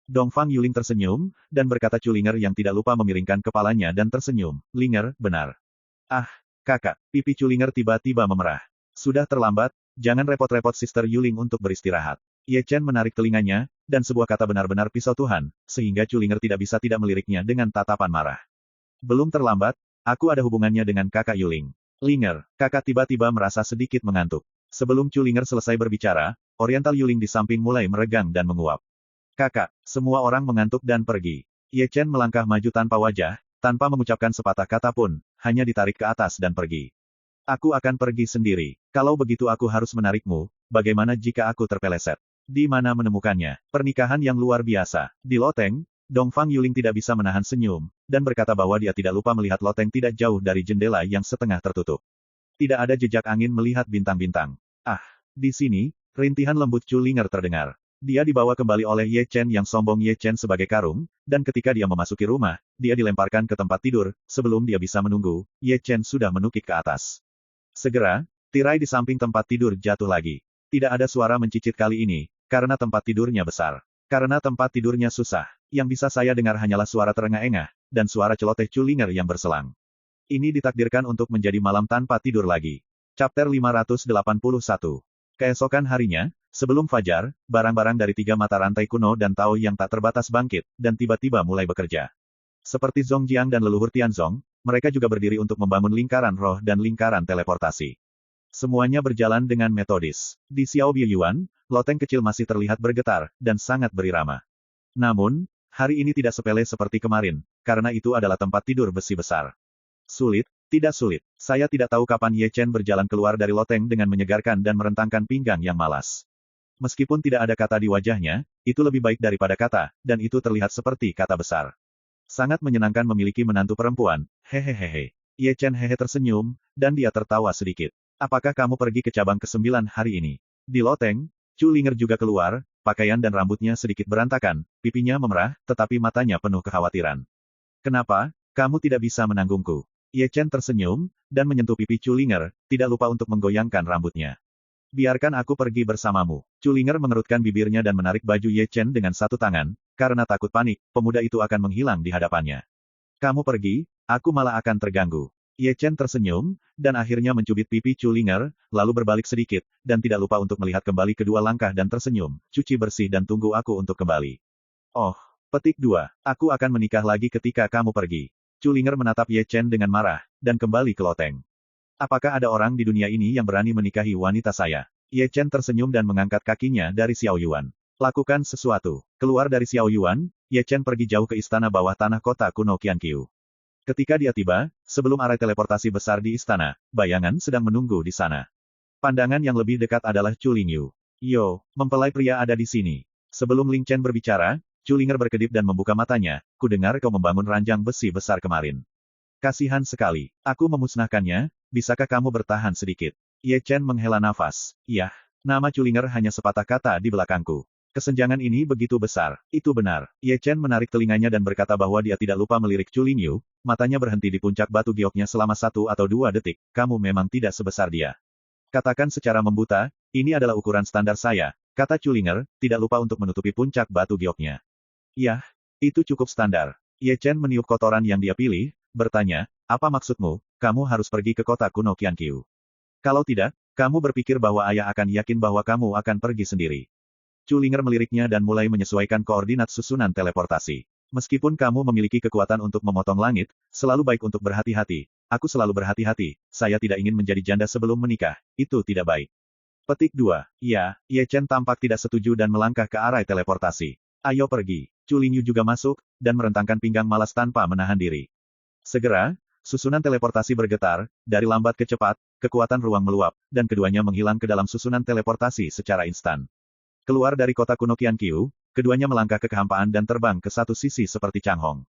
Dongfang Yuling tersenyum, dan berkata Chulinger yang tidak lupa memiringkan kepalanya dan tersenyum, "Linger, benar." "Ah, kakak," pipi Chulinger tiba-tiba memerah. "Sudah terlambat, jangan repot-repot Sister Yuling untuk beristirahat." Ye Chen menarik telinganya, dan sebuah kata benar-benar pisau Tuhan, sehingga Chulinger tidak bisa tidak meliriknya dengan tatapan marah. "Belum terlambat, aku ada hubungannya dengan kakak Yuling." "Linger," kakak tiba-tiba merasa sedikit mengantuk. Sebelum Chulinger selesai berbicara, Oriental Yuling di samping mulai meregang dan menguap. "Kakak," semua orang mengantuk dan pergi. Ye Chen melangkah maju tanpa wajah, tanpa mengucapkan sepatah kata pun, hanya ditarik ke atas dan pergi. "Aku akan pergi sendiri. Kalau begitu aku harus menarikmu, bagaimana jika aku terpeleset?" Di mana menemukannya? Pernikahan yang luar biasa. Di loteng, Dongfang Yuling tidak bisa menahan senyum, dan berkata bahwa dia tidak lupa melihat loteng tidak jauh dari jendela yang setengah tertutup. Tidak ada jejak angin melihat bintang-bintang. Ah, di sini, rintihan lembut Chulinger terdengar. Dia dibawa kembali oleh Ye Chen yang sombong Ye Chen sebagai karung, dan ketika dia memasuki rumah, dia dilemparkan ke tempat tidur, sebelum dia bisa menunggu, Ye Chen sudah menukik ke atas. Segera, tirai di samping tempat tidur jatuh lagi. Tidak ada suara mencicit kali ini, karena tempat tidurnya besar. Karena tempat tidurnya susah, yang bisa saya dengar hanyalah suara terengah-engah, dan suara celoteh Chulinger yang berselang. Ini ditakdirkan untuk menjadi malam tanpa tidur lagi. Chapter 581. Keesokan harinya, sebelum fajar, barang-barang dari tiga mata rantai kuno dan Tao yang tak terbatas bangkit, dan tiba-tiba mulai bekerja. Seperti Zongjiang dan leluhur Tianzong, mereka juga berdiri untuk membangun lingkaran roh dan lingkaran teleportasi. Semuanya berjalan dengan metodis. Di Xiaobi Yuan, loteng kecil masih terlihat bergetar, dan sangat berirama. Namun, hari ini tidak sepele seperti kemarin, karena itu adalah tempat tidur besi besar. Sulit, tidak sulit. Saya tidak tahu kapan Ye Chen berjalan keluar dari loteng dengan menyegarkan dan merentangkan pinggang yang malas. Meskipun tidak ada kata di wajahnya, itu lebih baik daripada kata, dan itu terlihat seperti kata besar. Sangat menyenangkan memiliki menantu perempuan, hehehehe. Ye Chen hehe tersenyum, dan dia tertawa sedikit. "Apakah kamu pergi ke cabang ke-9 hari ini?" Di loteng, Chulinger juga keluar, pakaian dan rambutnya sedikit berantakan, pipinya memerah, tetapi matanya penuh kekhawatiran. "Kenapa, kamu tidak bisa menanggungku?" Ye Chen tersenyum, dan menyentuh pipi Chulinger, tidak lupa untuk menggoyangkan rambutnya. "Biarkan aku pergi bersamamu." Chulinger mengerutkan bibirnya dan menarik baju Ye Chen dengan satu tangan, karena takut panik, pemuda itu akan menghilang di hadapannya. "Kamu pergi, aku malah akan terganggu." Ye Chen tersenyum, dan akhirnya mencubit pipi Chulinger, lalu berbalik sedikit, dan tidak lupa untuk melihat kembali kedua langkah dan tersenyum, "Cuci bersih dan tunggu aku untuk kembali." "Oh, petik 2. Aku akan menikah lagi ketika kamu pergi." Chulinger menatap Ye Chen dengan marah, dan kembali ke loteng. "Apakah ada orang di dunia ini yang berani menikahi wanita saya?" Ye Chen tersenyum dan mengangkat kakinya dari Xiao Yuan. "Lakukan sesuatu." Keluar dari Xiao Yuan, Ye Chen pergi jauh ke istana bawah tanah kota kuno Qianqiu. Ketika dia tiba, sebelum arai teleportasi besar di istana, bayangan sedang menunggu di sana. Pandangan yang lebih dekat adalah Chu Lingyu. "Yo, mempelai pria ada di sini." Sebelum Ling Chen berbicara, Chulinger berkedip dan membuka matanya, "Kudengar kau membangun ranjang besi besar kemarin. Kasihan sekali. Aku memusnahkannya, bisakah kamu bertahan sedikit?" Ye Chen menghela nafas. "Yah, nama Chulinger hanya sepatah kata di belakangku. Kesenjangan ini begitu besar, itu benar." Ye Chen menarik telinganya dan berkata bahwa dia tidak lupa melirik Chu Lingyu, matanya berhenti di puncak batu gioknya selama 1 atau 2 detik, "Kamu memang tidak sebesar dia." "Katakan secara membuta, ini adalah ukuran standar saya," kata Chulinger, tidak lupa untuk menutupi puncak batu gioknya. "Yah, itu cukup standar." Ye Chen meniup kotoran yang dia pilih, bertanya, "Apa maksudmu, kamu harus pergi ke kota kuno Qianqiu. Kalau tidak, kamu berpikir bahwa ayah akan yakin bahwa kamu akan pergi sendiri. Chu Linger meliriknya dan mulai menyesuaikan koordinat susunan teleportasi. Meskipun kamu memiliki kekuatan untuk memotong langit, selalu baik untuk berhati-hati. Aku selalu berhati-hati, saya tidak ingin menjadi janda sebelum menikah, itu tidak baik. Petik 2. Ya, Ye Chen tampak tidak setuju dan melangkah ke arah teleportasi. Ayo pergi. Chu Lingyu juga masuk, dan merentangkan pinggang malas tanpa menahan diri. Segera, susunan teleportasi bergetar, dari lambat ke cepat, kekuatan ruang meluap, dan keduanya menghilang ke dalam susunan teleportasi secara instan. Keluar dari kota kuno Qianqiu, keduanya melangkah ke kehampaan dan terbang ke satu sisi seperti Chang Hong.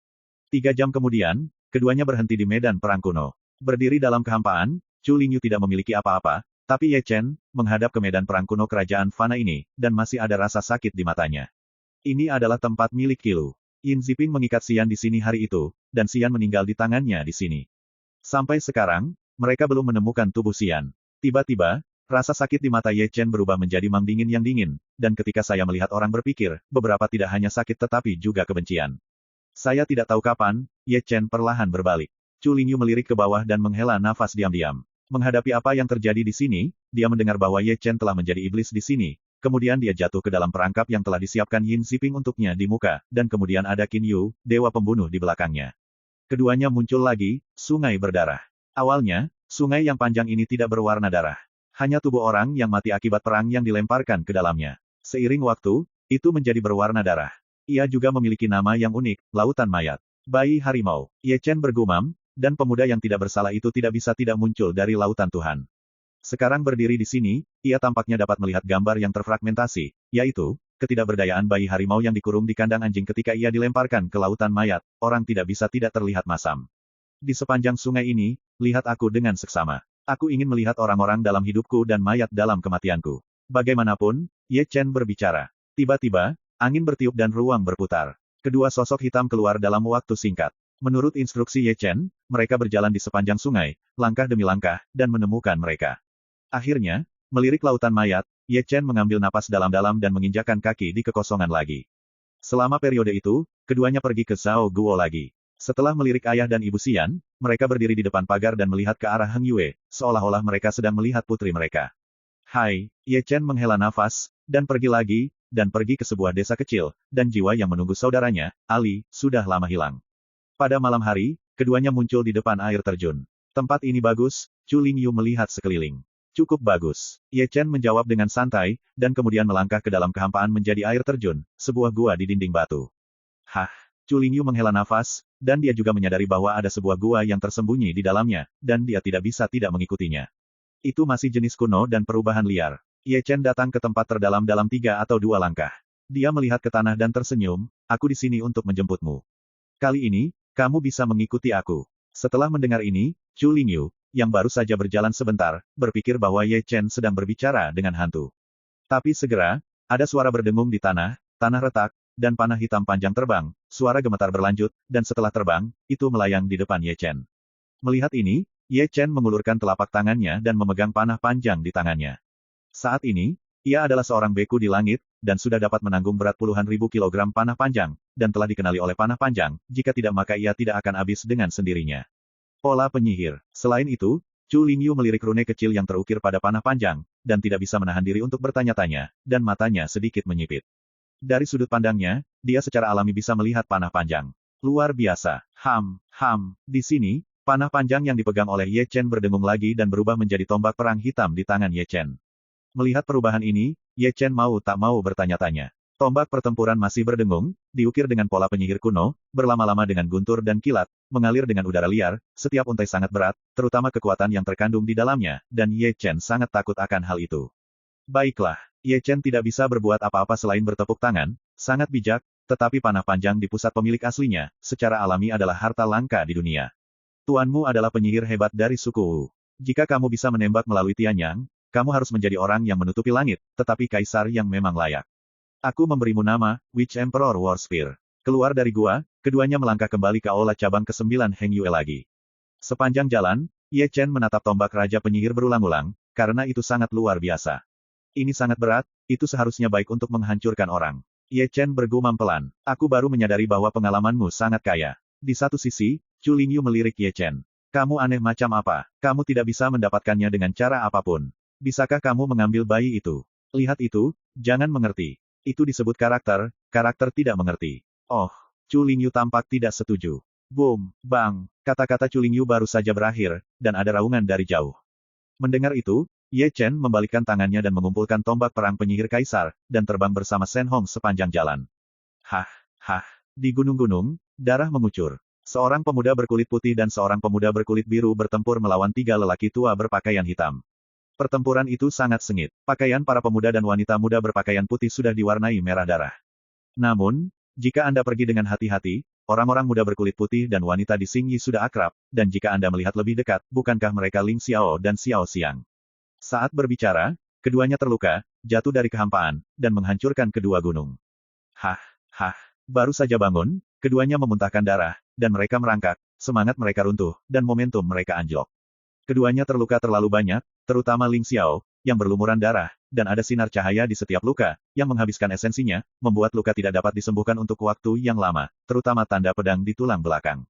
3 jam kemudian, keduanya berhenti di medan perang kuno. Berdiri dalam kehampaan, Chu Lingyu tidak memiliki apa-apa, tapi Ye Chen, menghadap ke medan perang kuno kerajaan fana ini, dan masih ada rasa sakit di matanya. Ini adalah tempat milik Qilu. Yin Ziping mengikat Xian di sini hari itu, dan Xian meninggal di tangannya di sini. Sampai sekarang, mereka belum menemukan tubuh Xian. Tiba-tiba, rasa sakit di mata Ye Chen berubah menjadi mang dingin yang dingin, dan ketika saya melihat orang berpikir, beberapa tidak hanya sakit tetapi juga kebencian. Saya tidak tahu kapan, Ye Chen perlahan berbalik. Chu Lingyu melirik ke bawah dan menghela nafas diam-diam. Menghadapi apa yang terjadi di sini, dia mendengar bahwa Ye Chen telah menjadi iblis di sini. Kemudian dia jatuh ke dalam perangkap yang telah disiapkan Yin Ziping untuknya di muka, dan kemudian ada Qin Yu, dewa pembunuh di belakangnya. Keduanya muncul lagi, sungai berdarah. Awalnya, sungai yang panjang ini tidak berwarna darah. Hanya tubuh orang yang mati akibat perang yang dilemparkan ke dalamnya. Seiring waktu, itu menjadi berwarna darah. Ia juga memiliki nama yang unik, Lautan Mayat. Bayi Harimau. Ye Chen bergumam, dan pemuda yang tidak bersalah itu tidak bisa tidak muncul dari lautan Tuhan. Sekarang berdiri di sini, ia tampaknya dapat melihat gambar yang terfragmentasi, yaitu, ketidakberdayaan bayi harimau yang dikurung di kandang anjing ketika ia dilemparkan ke lautan mayat, orang tidak bisa tidak terlihat masam. Di sepanjang sungai ini, lihat aku dengan seksama. Aku ingin melihat orang-orang dalam hidupku dan mayat dalam kematianku. Bagaimanapun, Ye Chen berbicara. Tiba-tiba, angin bertiup dan ruang berputar. Kedua sosok hitam keluar dalam waktu singkat. Menurut instruksi Ye Chen, mereka berjalan di sepanjang sungai, langkah demi langkah, dan menemukan mereka. Akhirnya, melirik lautan mayat, Ye Chen mengambil napas dalam-dalam dan menginjakkan kaki di kekosongan lagi. Selama periode itu, keduanya pergi ke Zhao Guo lagi. Setelah melirik ayah dan ibu Xian, mereka berdiri di depan pagar dan melihat ke arah Heng Yue, seolah-olah mereka sedang melihat putri mereka. Hai, Ye Chen menghela nafas, dan pergi lagi, dan pergi ke sebuah desa kecil, dan jiwa yang menunggu saudaranya, Ali, sudah lama hilang. Pada malam hari, keduanya muncul di depan air terjun. Tempat ini bagus, Chu Lingyu melihat sekeliling. Cukup bagus. Ye Chen menjawab dengan santai, dan kemudian melangkah ke dalam kehampaan menjadi air terjun, sebuah gua di dinding batu. Hah! Chu Lingyu menghela nafas, dan dia juga menyadari bahwa ada sebuah gua yang tersembunyi di dalamnya, dan dia tidak bisa tidak mengikutinya. Itu masih jenis kuno dan perubahan liar. Ye Chen datang ke tempat terdalam dalam 3 atau 2 langkah. Dia melihat ke tanah dan tersenyum, aku di sini untuk menjemputmu. Kali ini, kamu bisa mengikuti aku. Setelah mendengar ini, Chu Lingyu, yang baru saja berjalan sebentar, berpikir bahwa Ye Chen sedang berbicara dengan hantu. Tapi segera, ada suara berdengung di tanah, tanah retak, dan panah hitam panjang terbang, suara gemetar berlanjut, dan setelah terbang, itu melayang di depan Ye Chen. Melihat ini, Ye Chen mengulurkan telapak tangannya dan memegang panah panjang di tangannya. Saat ini, ia adalah seorang beku di langit, dan sudah dapat menanggung berat puluhan ribu kilogram panah panjang, dan telah dikenali oleh panah panjang, jika tidak maka ia tidak akan habis dengan sendirinya. Pola penyihir. Selain itu, Chu Lingyu melirik rune kecil yang terukir pada panah panjang, dan tidak bisa menahan diri untuk bertanya-tanya, dan matanya sedikit menyipit. Dari sudut pandangnya, dia secara alami bisa melihat panah panjang. Luar biasa. Di sini, panah panjang yang dipegang oleh Ye Chen berdengung lagi dan berubah menjadi tombak perang hitam di tangan Ye Chen. Melihat perubahan ini, Ye Chen mau tak mau bertanya-tanya. Tombak pertempuran masih berdengung, diukir dengan pola penyihir kuno, berlama-lama dengan guntur dan kilat, mengalir dengan udara liar, setiap untai sangat berat, terutama kekuatan yang terkandung di dalamnya, dan Ye Chen sangat takut akan hal itu. Baiklah, Ye Chen tidak bisa berbuat apa-apa selain bertepuk tangan, sangat bijak, tetapi panah panjang di pusat pemilik aslinya, secara alami adalah harta langka di dunia. Tuanmu adalah penyihir hebat dari suku Wu. Jika kamu bisa menembak melalui Tianyang, kamu harus menjadi orang yang menutupi langit, tetapi kaisar yang memang layak. Aku memberimu nama, Witch Emperor War Spear. Keluar dari gua, keduanya melangkah kembali ke aula cabang ke-9 Heng Yue lagi. Sepanjang jalan, Ye Chen menatap tombak Raja Penyihir berulang-ulang, karena itu sangat luar biasa. Ini sangat berat, itu seharusnya baik untuk menghancurkan orang. Ye Chen bergumam pelan, aku baru menyadari bahwa pengalamanmu sangat kaya. Di satu sisi, Chu Lingyu melirik Ye Chen. Kamu aneh macam apa? Kamu tidak bisa mendapatkannya dengan cara apapun. Bisakah kamu mengambil bayi itu? Lihat itu, jangan mengerti. Itu disebut karakter, karakter tidak mengerti. Oh, Chu Lingyu tampak tidak setuju. Boom, bang, kata-kata Chu Lingyu baru saja berakhir, dan ada raungan dari jauh. Mendengar itu, Ye Chen membalikkan tangannya dan mengumpulkan tombak perang penyihir kaisar, dan terbang bersama Shen Hong sepanjang jalan. Hah, hah, di gunung-gunung, darah mengucur. Seorang pemuda berkulit putih dan seorang pemuda berkulit biru bertempur melawan tiga lelaki tua berpakaian hitam. Pertempuran itu sangat sengit. Pakaian para pemuda dan wanita muda berpakaian putih sudah diwarnai merah darah. Namun, jika Anda pergi dengan hati-hati, orang-orang muda berkulit putih dan wanita di Xingyi sudah akrab, dan jika Anda melihat lebih dekat, bukankah mereka Ling Xiao dan Xiao Xiang? Saat berbicara, keduanya terluka, jatuh dari kehampaan, dan menghancurkan kedua gunung. Hah, hah, baru saja bangun, keduanya memuntahkan darah, dan mereka merangkak, semangat mereka runtuh, dan momentum mereka anjlok. Keduanya terluka terlalu banyak, terutama Ling Xiao, yang berlumuran darah, dan ada sinar cahaya di setiap luka, yang menghabiskan esensinya, membuat luka tidak dapat disembuhkan untuk waktu yang lama, terutama tanda pedang di tulang belakang.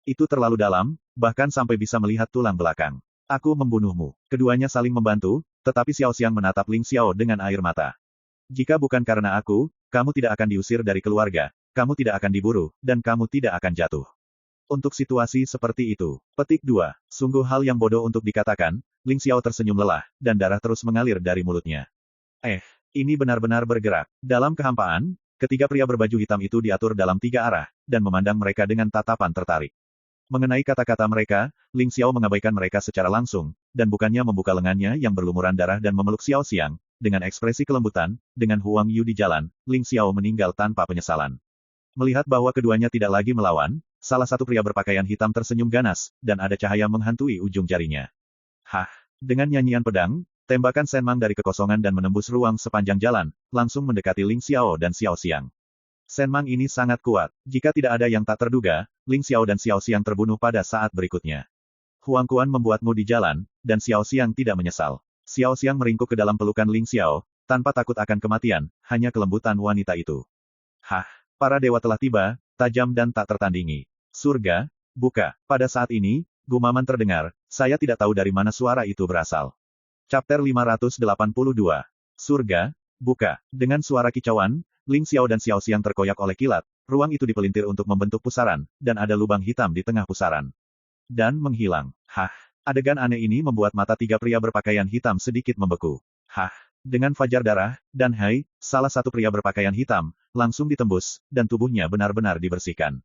Itu terlalu dalam, bahkan sampai bisa melihat tulang belakang. Aku membunuhmu. Keduanya saling membantu, tetapi Xiao Xiang menatap Ling Xiao dengan air mata. Jika bukan karena aku, kamu tidak akan diusir dari keluarga, kamu tidak akan diburu, dan kamu tidak akan jatuh. Untuk situasi seperti itu. Petik 2. Sungguh hal yang bodoh untuk dikatakan, Ling Xiao tersenyum lelah, dan darah terus mengalir dari mulutnya. Ini benar-benar bergerak. Dalam kehampaan, ketiga pria berbaju hitam itu diatur dalam tiga arah, dan memandang mereka dengan tatapan tertarik. Mengenai kata-kata mereka, Ling Xiao mengabaikan mereka secara langsung, dan bukannya membuka lengannya yang berlumuran darah dan memeluk Xiao Xiang, dengan ekspresi kelembutan, dengan Huang Yu di jalan, Ling Xiao meninggal tanpa penyesalan. Melihat bahwa keduanya tidak lagi melawan, salah satu pria berpakaian hitam tersenyum ganas, dan ada cahaya menghantui ujung jarinya. Hah! Dengan nyanyian pedang, tembakan Shen Mang dari kekosongan dan menembus ruang sepanjang jalan, langsung mendekati Ling Xiao dan Xiao Xiang. Shen Mang ini sangat kuat. Jika tidak ada yang tak terduga, Ling Xiao dan Xiao Xiang terbunuh pada saat berikutnya. Huang Quan membuatmu di jalan, dan Xiao Xiang tidak menyesal. Xiao Xiang meringkuk ke dalam pelukan Ling Xiao, tanpa takut akan kematian, hanya kelembutan wanita itu. Hah! Para dewa telah tiba, tajam dan tak tertandingi. Surga, buka. Pada saat ini, gumaman terdengar, saya tidak tahu dari mana suara itu berasal. Chapter 582. Surga, buka. Dengan suara kicauan, Ling Xiao dan Xiao Xiang terkoyak oleh kilat, ruang itu dipelintir untuk membentuk pusaran, dan ada lubang hitam di tengah pusaran. Dan menghilang. Hah! Adegan aneh ini membuat mata tiga pria berpakaian hitam sedikit membeku. Hah! Dengan fajar darah, dan hai, salah satu pria berpakaian hitam, langsung ditembus, dan tubuhnya benar-benar dibersihkan.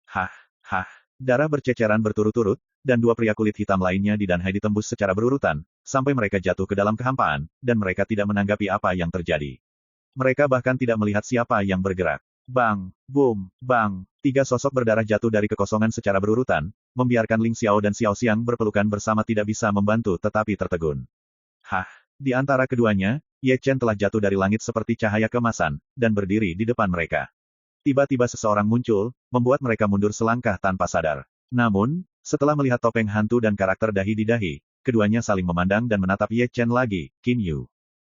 Hah! Hah! Darah berceceran berturut-turut, dan dua pria kulit hitam lainnya di Danhai ditembus secara berurutan, sampai mereka jatuh ke dalam kehampaan, dan mereka tidak menanggapi apa yang terjadi. Mereka bahkan tidak melihat siapa yang bergerak. Bang! Boom! Bang! Tiga sosok berdarah jatuh dari kekosongan secara berurutan, membiarkan Ling Xiao dan Xiao Xiang berpelukan bersama tidak bisa membantu tetapi tertegun. Hah! Di antara keduanya, Ye Chen telah jatuh dari langit seperti cahaya kemasan, dan berdiri di depan mereka. Tiba-tiba seseorang muncul, membuat mereka mundur selangkah tanpa sadar. Namun, setelah melihat topeng hantu dan karakter dahi di dahi, keduanya saling memandang dan menatap Ye Chen lagi, Qin Yu.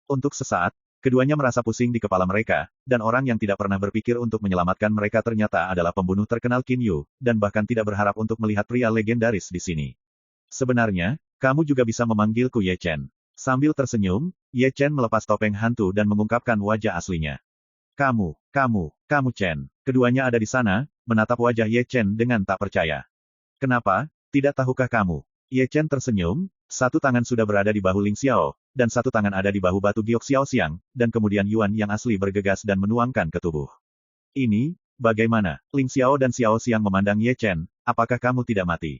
Untuk sesaat, keduanya merasa pusing di kepala mereka, dan orang yang tidak pernah berpikir untuk menyelamatkan mereka ternyata adalah pembunuh terkenal Qin Yu, dan bahkan tidak berharap untuk melihat pria legendaris di sini. Sebenarnya, kamu juga bisa memanggilku Ye Chen. Sambil tersenyum, Ye Chen melepas topeng hantu dan mengungkapkan wajah aslinya. Kamu Chen. Keduanya ada di sana, menatap wajah Ye Chen dengan tak percaya. Kenapa, tidak tahukah kamu? Ye Chen tersenyum, satu tangan sudah berada di bahu Ling Xiao, dan satu tangan ada di bahu batu giok Xiao Xiang, dan kemudian Yuan yang asli bergegas dan menuangkan ke tubuh. Ini, bagaimana? Ling Xiao dan Xiao Xiang memandang Ye Chen, apakah kamu tidak mati?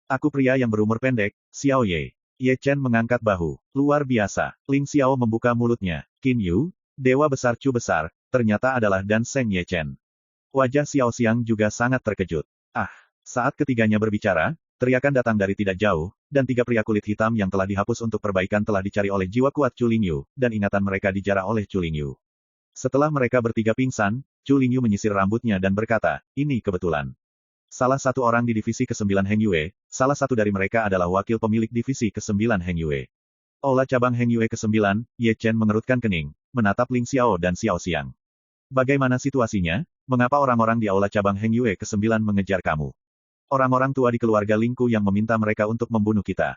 Aku pria yang berumur pendek, Xiao Ye. Ye Chen mengangkat bahu. Luar biasa. Ling Xiao membuka mulutnya. Qin Yu, dewa besar Chu besar, ternyata adalah Dan Seng Ye Chen. Wajah Xiao Xiang juga sangat terkejut. Saat ketiganya berbicara, teriakan datang dari tidak jauh, dan tiga pria kulit hitam yang telah dihapus untuk perbaikan telah dicari oleh jiwa kuat Chu Lingyu, dan ingatan mereka dijarah oleh Chu Lingyu. Setelah mereka bertiga pingsan, Chu Lingyu menyisir rambutnya dan berkata, ini kebetulan. Salah satu orang di divisi ke-9 Heng Yue, salah satu dari mereka adalah wakil pemilik divisi ke-9 Heng Yue. Aula cabang Heng Yue ke-9, Ye Chen mengerutkan kening, menatap Ling Xiao dan Xiao Xiang. Bagaimana situasinya? Mengapa orang-orang di aula cabang Heng Yue ke-9 mengejar kamu? Orang-orang tua di keluarga Lingku yang meminta mereka untuk membunuh kita.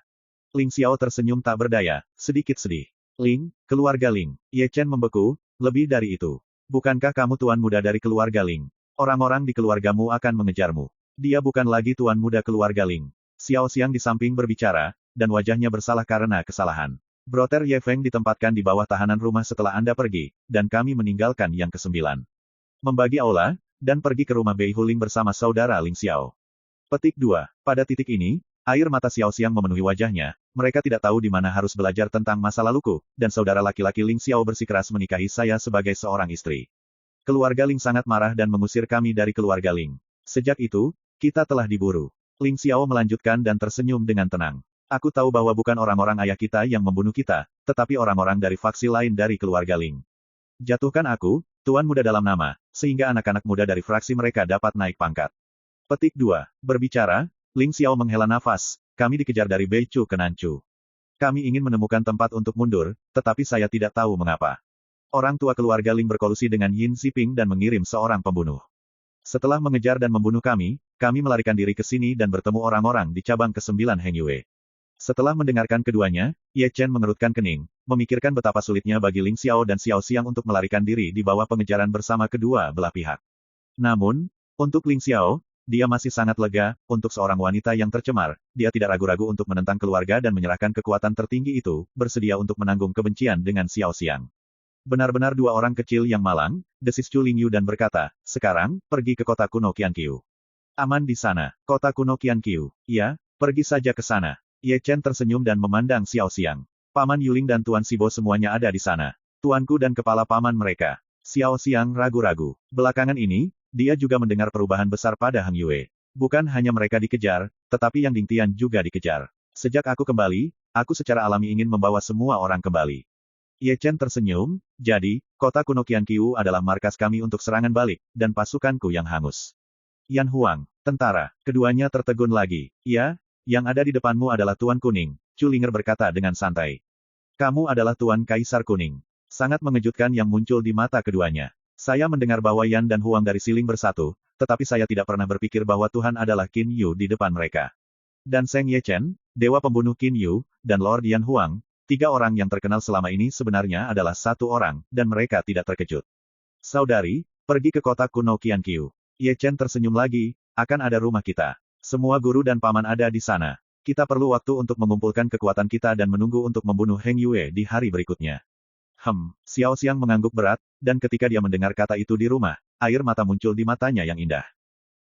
Ling Xiao tersenyum tak berdaya, sedikit sedih. Ling, keluarga Ling. Ye Chen membeku, lebih dari itu. Bukankah kamu tuan muda dari keluarga Ling? Orang-orang di keluargamu akan mengejarmu. Dia bukan lagi tuan muda keluarga Ling. Xiao Xiang di samping berbicara, dan wajahnya bersalah karena kesalahan. Broter Ye Feng ditempatkan di bawah tahanan rumah setelah Anda pergi, dan kami meninggalkan yang ke-9. Membagi aula, dan pergi ke rumah Bei Huling bersama saudara Ling Xiao. Petik 2. Pada titik ini, air mata Xiao Xiang memenuhi wajahnya, mereka tidak tahu di mana harus belajar tentang masa laluku, dan saudara laki-laki Ling Xiao bersikeras menikahi saya sebagai seorang istri. Keluarga Ling sangat marah dan mengusir kami dari keluarga Ling. Sejak itu, kita telah diburu. Ling Xiao melanjutkan dan tersenyum dengan tenang. Aku tahu bahwa bukan orang-orang ayah kita yang membunuh kita, tetapi orang-orang dari faksi lain dari keluarga Ling. Jatuhkan aku, tuan muda dalam nama, sehingga anak-anak muda dari fraksi mereka dapat naik pangkat. Petik 2. Berbicara, Ling Xiao menghela nafas, kami dikejar dari Beichu ke Nanchu. Kami ingin menemukan tempat untuk mundur, tetapi saya tidak tahu mengapa. Orang tua keluarga Ling berkolusi dengan Yin Xiping dan mengirim seorang pembunuh. Setelah mengejar dan membunuh kami melarikan diri ke sini dan bertemu orang-orang di cabang ke-9 Heng Yue. Setelah mendengarkan keduanya, Ye Chen mengerutkan kening, memikirkan betapa sulitnya bagi Ling Xiao dan Xiao Xiang untuk melarikan diri di bawah pengejaran bersama kedua belah pihak. Namun, untuk Ling Xiao, dia masih sangat lega, untuk seorang wanita yang tercemar, dia tidak ragu-ragu untuk menentang keluarga dan menyerahkan kekuatan tertinggi itu, bersedia untuk menanggung kebencian dengan Xiao Xiang. Benar-benar dua orang kecil yang malang, desis Chu Lingyu dan berkata, sekarang, pergi ke kota kuno Qianqiu. Aman di sana, kota kuno Qianqiu. Ya, pergi saja ke sana. Ye Chen tersenyum dan memandang Xiao Xiang. Paman Yuling dan Tuan Sibo semuanya ada di sana. Tuanku dan kepala paman mereka. Xiao Xiang ragu-ragu. Belakangan ini, dia juga mendengar perubahan besar pada Heng Yue. Bukan hanya mereka dikejar, tetapi Yang Dingtian juga dikejar. Sejak aku kembali, aku secara alami ingin membawa semua orang kembali. Ye Chen tersenyum, jadi, kota kuno Qianqiu adalah markas kami untuk serangan balik, dan pasukanku yang hangus. Yan Huang, tentara, keduanya tertegun lagi. Ya, yang ada di depanmu adalah Tuan Kuning, Chu Linger berkata dengan santai. Kamu adalah Tuan Kaisar Kuning. Sangat mengejutkan yang muncul di mata keduanya. Saya mendengar bahwa Yan dan Huang dari Siling bersatu, tetapi saya tidak pernah berpikir bahwa Tuhan adalah Qin Yu di depan mereka. Dan Seng Ye Chen, dewa pembunuh Qin Yu, dan Lord Yan Huang, tiga orang yang terkenal selama ini sebenarnya adalah satu orang, dan mereka tidak terkejut. Saudari, pergi ke kota kuno Qianqiu. Ye Chen tersenyum lagi, akan ada rumah kita. Semua guru dan paman ada di sana. Kita perlu waktu untuk mengumpulkan kekuatan kita dan menunggu untuk membunuh Heng Yue di hari berikutnya. Xiao Xiang mengangguk berat, dan ketika dia mendengar kata itu di rumah, air mata muncul di matanya yang indah.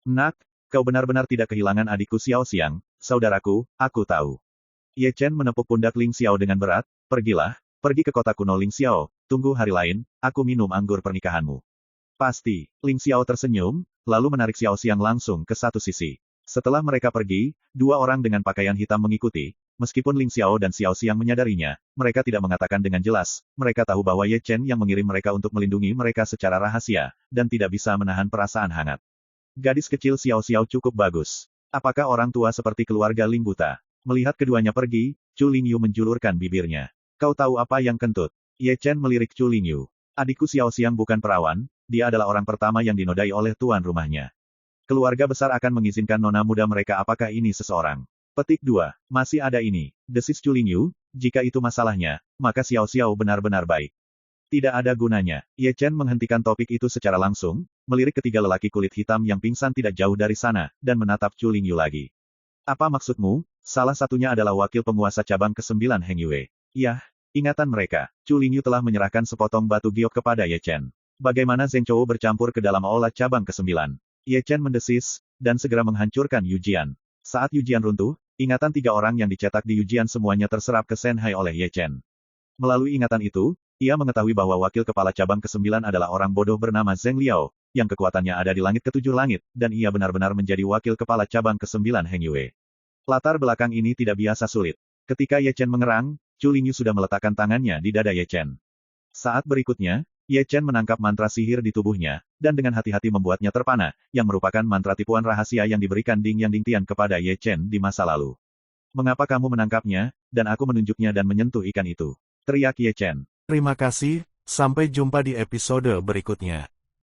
Nak, kau benar-benar tidak kehilangan adikku Xiao Xiang, saudaraku, aku tahu. Ye Chen menepuk pundak Ling Xiao dengan berat, pergi ke kota kuno Ling Xiao, tunggu hari lain, aku minum anggur pernikahanmu. Pasti, Ling Xiao tersenyum, lalu menarik Xiao Xiang langsung ke satu sisi. Setelah mereka pergi, dua orang dengan pakaian hitam mengikuti, meskipun Ling Xiao dan Xiao Xiang menyadarinya, mereka tidak mengatakan dengan jelas, mereka tahu bahwa Ye Chen yang mengirim mereka untuk melindungi mereka secara rahasia, dan tidak bisa menahan perasaan hangat. Gadis kecil Xiao Xiao cukup bagus. Apakah orang tua seperti keluarga Ling buta? Melihat keduanya pergi, Chu Lingyu menjulurkan bibirnya. Kau tahu apa yang kentut? Ye Chen melirik Chu Lingyu. Adikku Xiao Xiang bukan perawan, dia adalah orang pertama yang dinodai oleh tuan rumahnya. Keluarga besar akan mengizinkan nona muda mereka apakah ini seseorang? Petik 2. Masih ada ini. Desis Chu Lingyu, jika itu masalahnya, maka Xiao Xiao benar-benar baik. Tidak ada gunanya. Ye Chen menghentikan topik itu secara langsung, melirik ketiga lelaki kulit hitam yang pingsan tidak jauh dari sana, dan menatap Chu Lingyu lagi. Apa maksudmu? Salah satunya adalah wakil penguasa cabang ke-9 Heng Yue. Yah, ingatan mereka. Chu Lingyu telah menyerahkan sepotong batu giok kepada Ye Chen. Bagaimana Zheng Chou bercampur ke dalam aula cabang ke-9? Ye Chen mendesis, dan segera menghancurkan Yujian. Saat Yujian runtuh, ingatan tiga orang yang dicetak di Yujian semuanya terserap ke Shanghai oleh Ye Chen. Melalui ingatan itu, ia mengetahui bahwa wakil kepala cabang ke-9 adalah orang bodoh bernama Zheng Liao, yang kekuatannya ada di langit ke-7 langit, dan ia benar-benar menjadi wakil kepala cabang ke-9 Heng Yue. Latar belakang ini tidak biasa sulit. Ketika Ye Chen mengerang, Chu Lingyu sudah meletakkan tangannya di dada Ye Chen. Saat berikutnya, Ye Chen menangkap mantra sihir di tubuhnya, dan dengan hati-hati membuatnya terpana, yang merupakan mantra tipuan rahasia yang diberikan Ding Yang Dingtian kepada Ye Chen di masa lalu. Mengapa kamu menangkapnya, dan aku menunjuknya dan menyentuh ikan itu? Teriak Ye Chen. Terima kasih, sampai jumpa di episode berikutnya.